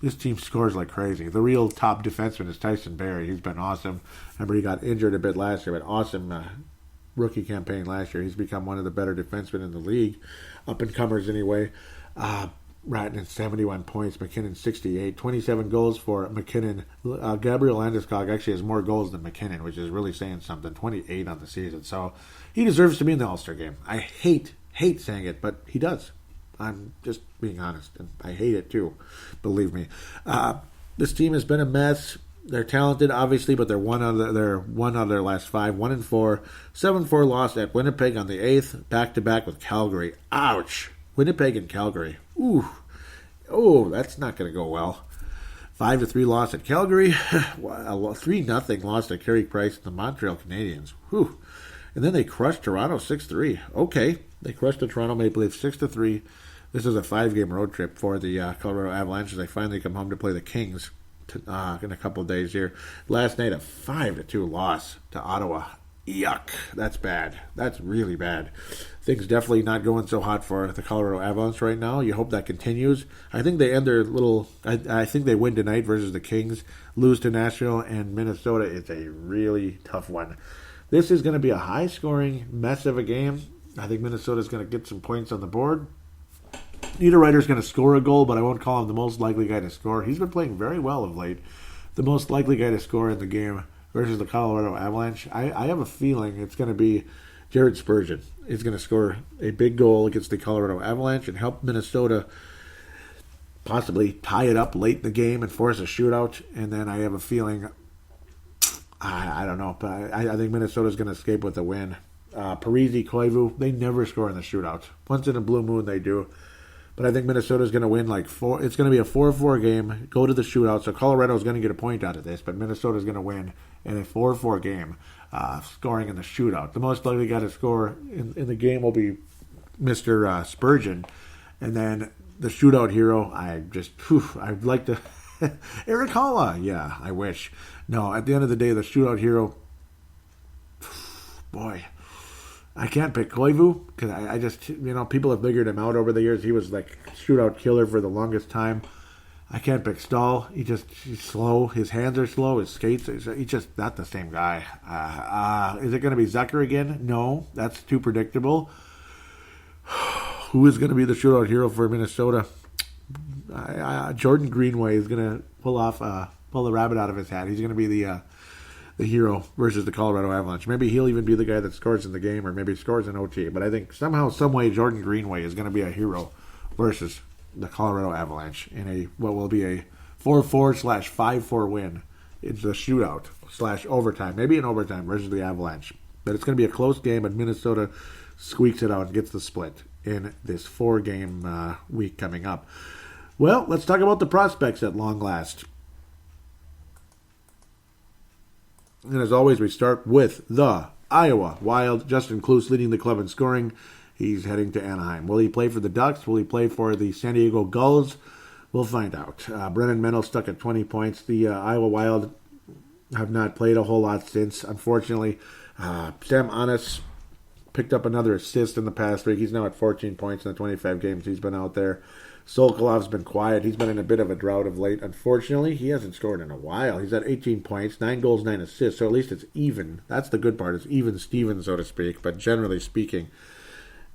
This team scores like crazy. The real top defenseman is Tyson Barrie. He's been awesome. Remember, he got injured a bit last year, but awesome rookie campaign last year. He's become one of the better defensemen in the league. Up-and-comers anyway. Rantanen, 71 points. McKinnon, 68. 27 goals for McKinnon. Gabriel Landeskog actually has more goals than McKinnon, which is really saying something. 28 on the season. So he deserves to be in the All-Star game. I hate saying it, but he does. I'm just being honest, and I hate it too. Believe me. This team has been a mess. They're talented, obviously, but they're one out of their last 5. 1-4. 7-4 loss at Winnipeg on the 8th. Back-to-back with Calgary. Ouch. Winnipeg and Calgary. Ooh. Oh, that's not going to go well. 5-3 loss at Calgary. 3-0 loss to Carey Price and the Montreal Canadiens. Whew. And then they crushed Toronto 6-3. Okay. They crushed the Toronto Maple Leafs 6-3. This is a 5-game road trip for the Colorado Avalanche as they finally come home to play the Kings in a couple of days here. Last night, a 5-2 loss to Ottawa. Yuck. That's bad. That's really bad. Things definitely not going so hot for the Colorado Avalanche right now. You hope that continues. I think they end their little... I think they win tonight versus the Kings, lose to Nashville and Minnesota. It's a really tough one. This is going to be a high-scoring mess of a game. I think Minnesota's going to get some points on the board. Niederreiter's going to score a goal, but I won't call him the most likely guy to score. He's been playing very well of late. The most likely guy to score in the game versus the Colorado Avalanche, I have a feeling it's going to be Jared Spurgeon. He's going to score a big goal against the Colorado Avalanche and help Minnesota possibly tie it up late in the game and force a shootout. And then I have a feeling, I don't know, but I think Minnesota's going to escape with a win. Parise, Koivu, they never score in the shootout. Once in a blue moon, they do. But I think Minnesota's going to win it's going to be a 4-4 game, go to the shootout. So Colorado's going to get a point out of this, but Minnesota's going to win in a 4-4 game, scoring in the shootout. The most likely guy to score in the game will be Mr. Spurgeon. And then the shootout hero, I'd like to Eric Halla. Yeah, I wish. No, at the end of the day, the shootout hero, boy, I can't pick Koivu because I just, people have figured him out over the years. He was like shootout killer for the longest time. I can't pick Stahl. He's slow. His hands are slow. His skates, he's just not the same guy. Is it going to be Zucker again? No, that's too predictable. Who is going to be the shootout hero for Minnesota? Jordan Greenway is going to pull the rabbit out of his hat. He's going to be the hero versus the Colorado Avalanche. Maybe he'll even be the guy that scores in the game, or maybe scores in OT. But I think somehow, some way, Jordan Greenway is going to be a hero versus the Colorado Avalanche in what will be a 4-4/5-4 win. It's a shootout / overtime, maybe an overtime versus the Avalanche. But it's going to be a close game, and Minnesota squeaks it out and gets the split in this 4-game week coming up. Well, let's talk about the prospects at long last. And as always, we start with the Iowa Wild. Justin Kloos leading the club in scoring. He's heading to Anaheim. Will he play for the Ducks? Will he play for the San Diego Gulls? We'll find out. Brennan Mennel stuck at 20 points. The Iowa Wild have not played a whole lot since, unfortunately. Sam Anas picked up another assist in the past week. He's now at 14 points in the 25 games he's been out there. Sokolov's been quiet. He's been in a bit of a drought of late. Unfortunately, he hasn't scored in a while. He's at 18 points, 9 goals, 9 assists, so at least it's even. That's the good part. It's even Steven, so to speak, but generally speaking,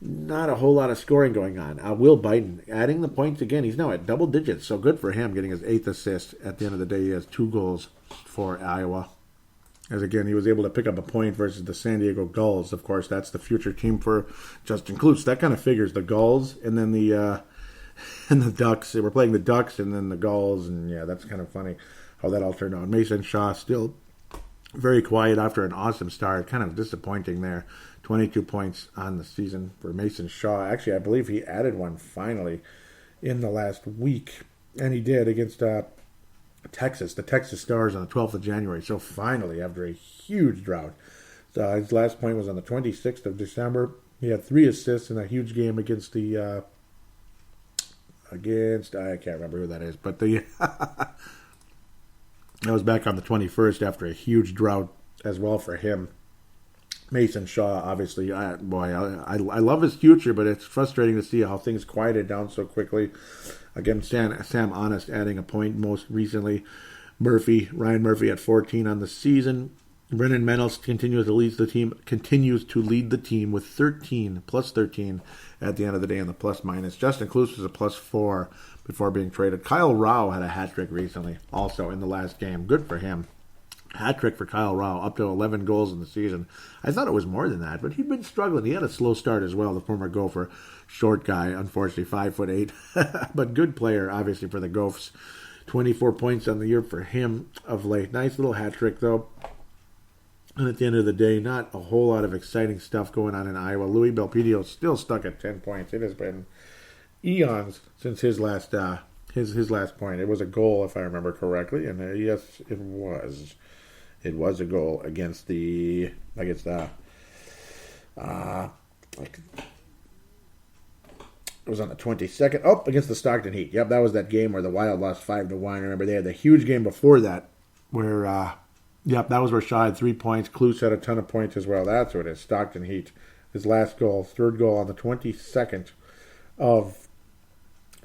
not a whole lot of scoring going on. Will Biden adding the points again. He's now at double digits, so good for him, getting his 8th assist. At the end of the day, he has 2 goals for Iowa. As again, he was able to pick up a point versus the San Diego Gulls. Of course, that's the future team for Justin Kloos. That kind of figures the Gulls and then the Ducks. We're playing the Ducks and then the Gulls, and yeah, that's kind of funny how that all turned out. Mason Shaw still very quiet after an awesome start. Kind of disappointing there. 22 points on the season for Mason Shaw. Actually, I believe he added one finally in the last week, and he did against the Texas Stars on the 12th of January. So finally, after a huge drought, his last point was on the 26th of December. He had 3 assists in a huge game against I can't remember who that is, but that was back on the 21st after a huge drought as well for him. Mason Shaw, obviously, I love his future, but it's frustrating to see how things quieted down so quickly. Again, Sam Honest adding a point most recently. Ryan Murphy at 14 on the season. Brennan Mennel continues to lead the team with 13, plus 13 at the end of the day in the plus minus. Justin Kloos was a plus 4 before being traded. Kyle Rao had a hat trick recently, also in the last game. Good for him. Hat trick for Kyle Rao, up to 11 goals in the season. I thought it was more than that, but he'd been struggling. He had a slow start as well, the former Gopher. Short guy, unfortunately, 5'8", but good player, obviously, for the Gophers. 24 points on the year for him of late. Nice little hat trick, though. And at the end of the day, not a whole lot of exciting stuff going on in Iowa. Louis Belpedio still stuck at 10 points. It has been eons since his last point. It was a goal, if I remember correctly, and yes, it was. It was a goal against it was on the 22nd. Oh, against the Stockton Heat. Yep, that was that game where the Wild lost 5-1. I remember they had the huge game before that where, that was where Shaw had 3 points. Kloos had a ton of points as well. That's what it is. Stockton Heat. His last goal, third goal on the 22nd of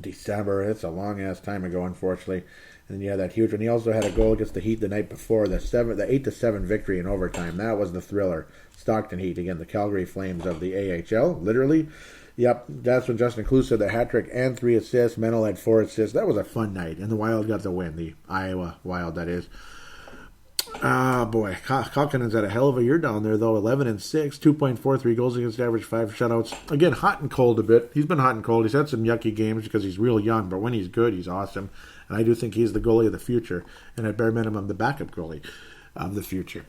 December. It's a long-ass time ago, unfortunately. And then, that huge one. He also had a goal against the Heat the night before, the 8-7 victory in overtime. That was the thriller. Stockton Heat, again, the Calgary Flames of the AHL, literally. Yep, that's when Justin Kloos had the hat trick and 3 assists. Mennel had 4 assists. That was a fun night, and the Wild got the win. The Iowa Wild, that is. Boy, Kalkinen's had a hell of a year down there, though. 11-6, 2.43 goals against average, 5 shutouts. Again, hot and cold a bit. He's been hot and cold. He's had some yucky games because he's real young, but when he's good, he's awesome. And I do think he's the goalie of the future, and at bare minimum, the backup goalie of the future.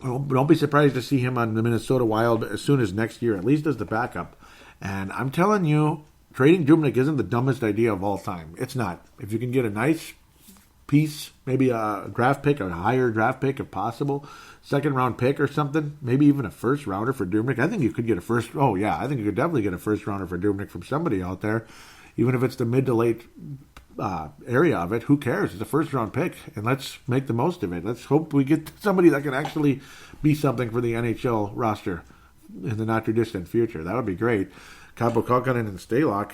Well, don't be surprised to see him on the Minnesota Wild as soon as next year, at least as the backup. And I'm telling you, trading Dubnyk isn't the dumbest idea of all time. It's not. If you can get a nice piece, maybe a draft pick, a higher draft pick if possible, second-round pick or something, maybe even a first-rounder for Dubnyk. I think you could get I think you could definitely get a first-rounder for Dubnyk from somebody out there, even if it's the mid to late area of it. Who cares? It's a first-round pick, and let's make the most of it. Let's hope we get somebody that can actually be something for the NHL roster in the not-too-distant future. That would be great. Kaapo Kähkönen and Stalock.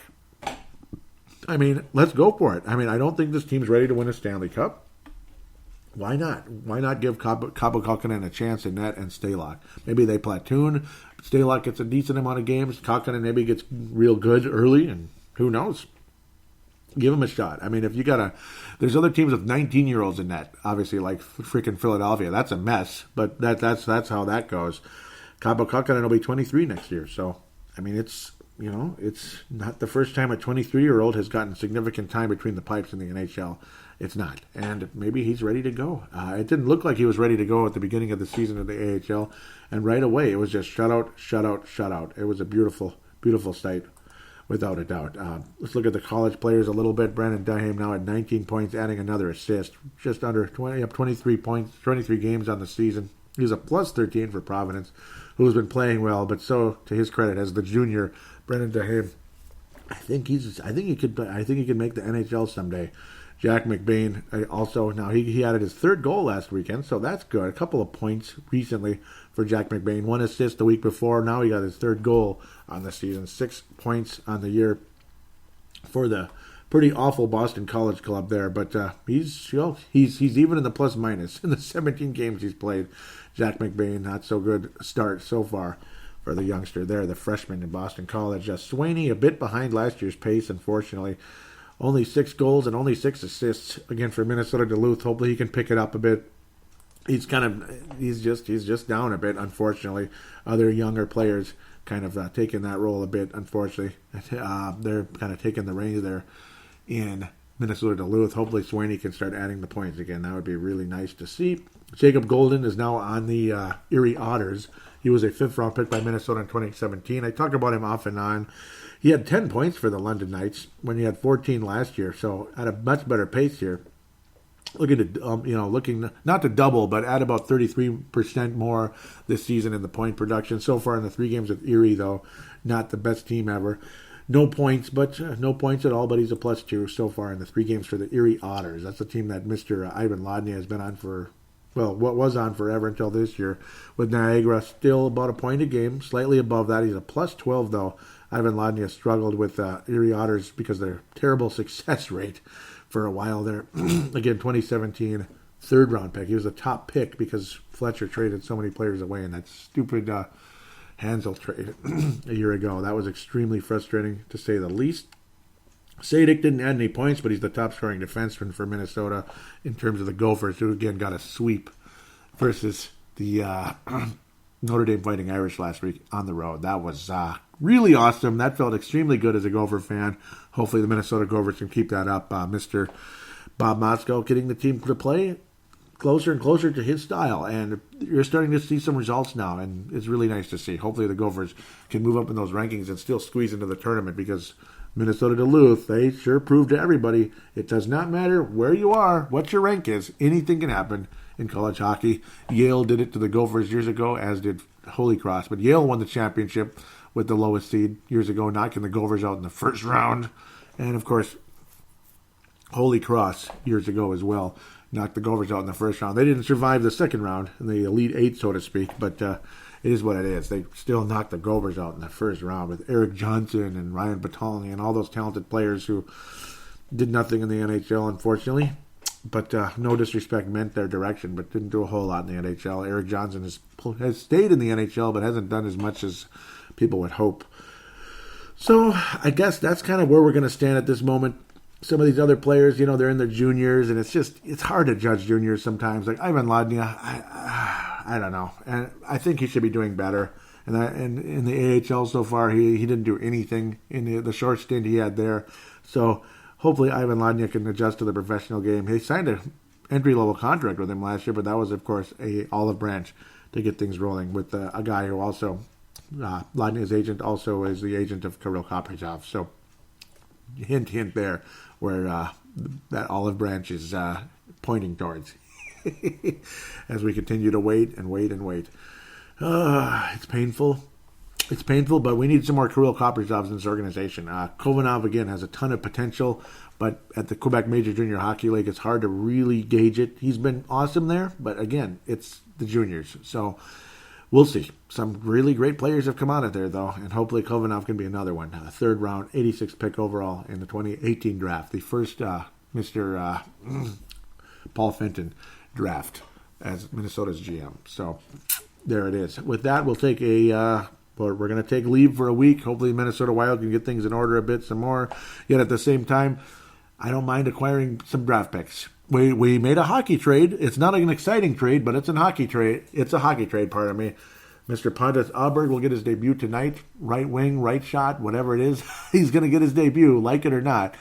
I mean, let's go for it. I mean, I don't think this team's ready to win a Stanley Cup. Why not? Why not give Kaapo Kähkönen a chance in net and Stalock? Maybe they platoon. Stalock gets a decent amount of games. Kähkönen maybe gets real good early, and who knows? Give him a shot. I mean, if you got there's other teams with 19-year-olds in net, obviously, like freaking Philadelphia. That's a mess, but that's how that goes. Kaapo Kähkönen will be 23 next year, so I mean, it's not the first time a 23-year-old has gotten significant time between the pipes in the NHL. It's not, and maybe he's ready to go. It didn't look like he was ready to go at the beginning of the season of the AHL, and right away it was just shutout, shutout, shutout. It was a beautiful, beautiful sight. Without a doubt. Let's look at the college players a little bit. Brandon Duhaime now at 19 points, adding another assist. Just under 20, up 23 points, 23 games on the season. He's a plus 13 for Providence, who's been playing well. But so, to his credit, as the junior, Brandon Duhaime, I think he could make the NHL someday. Jack McBain also, now he added his third goal last weekend, so that's good. A couple of points recently for Jack McBain. 1 assist the week before. Now he got his third goal on the season. 6 points on the year for the pretty awful Boston College club there. But he's even in the plus minus in the 17 games he's played. Jack McBain, not so good start so far for the youngster there, the freshman in Boston College. Sweeney a bit behind last year's pace, unfortunately. Only 6 goals and only 6 assists again for Minnesota Duluth. Hopefully he can pick it up a bit. He's just down a bit, unfortunately. Other younger players kind of taking that role a bit, unfortunately. They're kind of taking the reins there in Minnesota Duluth. Hopefully Sweeney can start adding the points again. That would be really nice to see. Jacob Golden is now on the Erie Otters. He was a 5th-round pick by Minnesota in 2017. I talk about him off and on. He had 10 points for the London Knights when he had 14 last year, so at a much better pace here. Looking not to double, but at about 33% more this season in the point production. So far in the 3 games with Erie, though, not the best team ever. No points at all, but he's a +2 so far in the 3 games for the Erie Otters. That's the team that Mr. Ivan Lodnia has been on for, well, what was on forever until this year. With Niagara still about a point a game, slightly above that. He's a +12, though. Ivan Lodnia struggled with Erie Otters because of their terrible success rate for a while there. Again, 2017, 3rd-round pick. He was a top pick because Fletcher traded so many players away in that stupid Hansel trade a year ago. That was extremely frustrating, to say the least. Sadik didn't add any points, but he's the top-scoring defenseman for Minnesota in terms of the Gophers, who again got a sweep versus the Notre Dame Fighting Irish last week on the road. That was really awesome. That felt extremely good as a Gopher fan. Hopefully the Minnesota Gophers can keep that up. Mr. Bob Motzko getting the team to play closer and closer to his style. And you're starting to see some results now, and it's really nice to see. Hopefully the Gophers can move up in those rankings and still squeeze into the tournament, because Minnesota Duluth, they sure proved to everybody it does not matter where you are, what your rank is. Anything can happen in college hockey. Yale did it to the Gophers years ago, as did Holy Cross. But Yale won the championship with the lowest seed years ago, knocking the Gophers out in the first round. And, of course, Holy Cross years ago as well knocked the Gophers out in the first round. They didn't survive the second round, in the Elite Eight, so to speak, but it is what it is. They still knocked the Gophers out in the first round with Eric Johnson and Ryan Battalni and all those talented players who did nothing in the NHL, unfortunately. But no disrespect meant their direction, but didn't do a whole lot in the NHL. Eric Johnson has stayed in the NHL, but hasn't done as much as people would hope. So I guess that's kind of where we're going to stand at this moment. Some of these other players, they're in their juniors, and it's hard to judge juniors sometimes. Like Ivan Lodnia, I don't know. And I think he should be doing better. And in the AHL so far, he didn't do anything in the short stint he had there. So hopefully Ivan Lodnia can adjust to the professional game. He signed an entry-level contract with him last year, but that was, of course, a olive branch to get things rolling with a guy who also, Lodnia's agent also is the agent of Kirill Kaprizov. So hint there, where that olive branch is pointing towards as we continue to wait and wait and wait. It's painful. It's painful, but we need some more Kirill Kaprizovs in this organization. Kovanov, again, has a ton of potential, but at the Quebec Major Junior Hockey League, it's hard to really gauge it. He's been awesome there, but again, it's the juniors. So we'll see. Some really great players have come out of there, though, and hopefully Kovanov can be another one. Third round, 86th pick overall in the 2018 draft. The first Mr. Paul Fenton draft as Minnesota's GM. So there it is. With that, we'll take we're going to take leave for a week. Hopefully Minnesota Wild can get things in order a bit some more. Yet at the same time, I don't mind acquiring some draft picks. We made a hockey trade. It's not an exciting trade, but it's a hockey trade. It's a hockey trade, pardon me. Mr. Pontus Aberg will get his debut tonight. Right wing, right shot, whatever it is. He's going to get his debut, like it or not.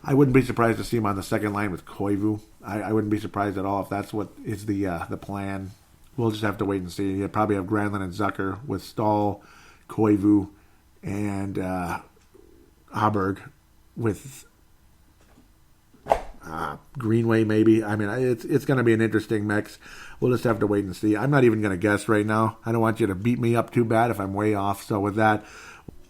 I wouldn't be surprised to see him on the second line with Koivu. I wouldn't be surprised at all if that's what is the plan. We'll just have to wait and see. He'll probably have Granlund and Zucker with Stahl, Koivu, and Aberg with Greenway maybe. I mean, it's going to be an interesting mix. We'll just have to wait and see. I'm not even going to guess right now. I don't want you to beat me up too bad if I'm way off. So with that,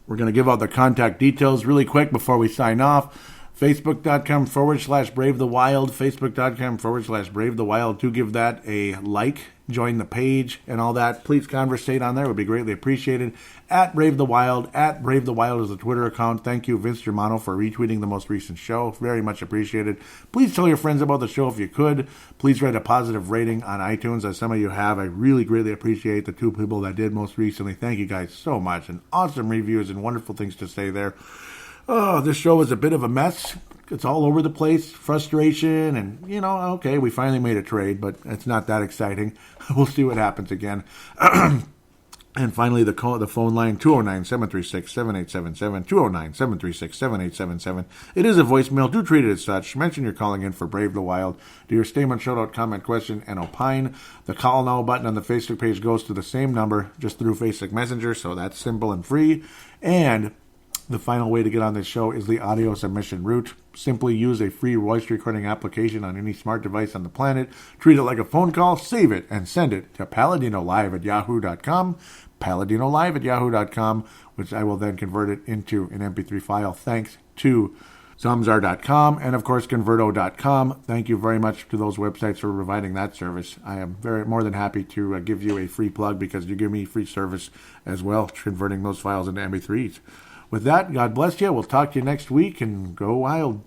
we're going to give out the contact details really quick before we sign off. Facebook.com/Brave the Wild. Facebook.com/Brave the Wild. Do give that a like. Join the page and all that. Please conversate on there. It would be greatly appreciated. At Brave the Wild. At Brave the Wild is the Twitter account. Thank you, Vince Germano, for retweeting the most recent show. Very much appreciated. Please tell your friends about the show if you could. Please write a positive rating on iTunes, as some of you have. I really greatly appreciate the two people that did most recently. Thank you guys so much. And awesome reviews and wonderful things to say there. Oh, this show is a bit of a mess. It's all over the place, frustration, and, okay, we finally made a trade, but it's not that exciting. We'll see what happens again. And finally, the phone line, 209-736-7877, 209-736-7877. It is a voicemail. Do treat it as such. Mention you're calling in for Brave the Wild. Do your statement, shoutout, comment, question, and opine. The Call Now button on the Facebook page goes to the same number, just through Facebook Messenger, so that's simple and free. And the final way to get on this show is the audio submission route. Simply use a free voice recording application on any smart device on the planet. Treat it like a phone call, save it, and send it to paladinolive@yahoo.com. paladinolive@yahoo.com, which I will then convert it into an MP3 file thanks to Zamzar.com and, of course, Converto.com. Thank you very much to those websites for providing that service. I am more than happy to give you a free plug because you give me free service as well, converting those files into MP3s. With that, God bless you. We'll talk to you next week, and go Wild.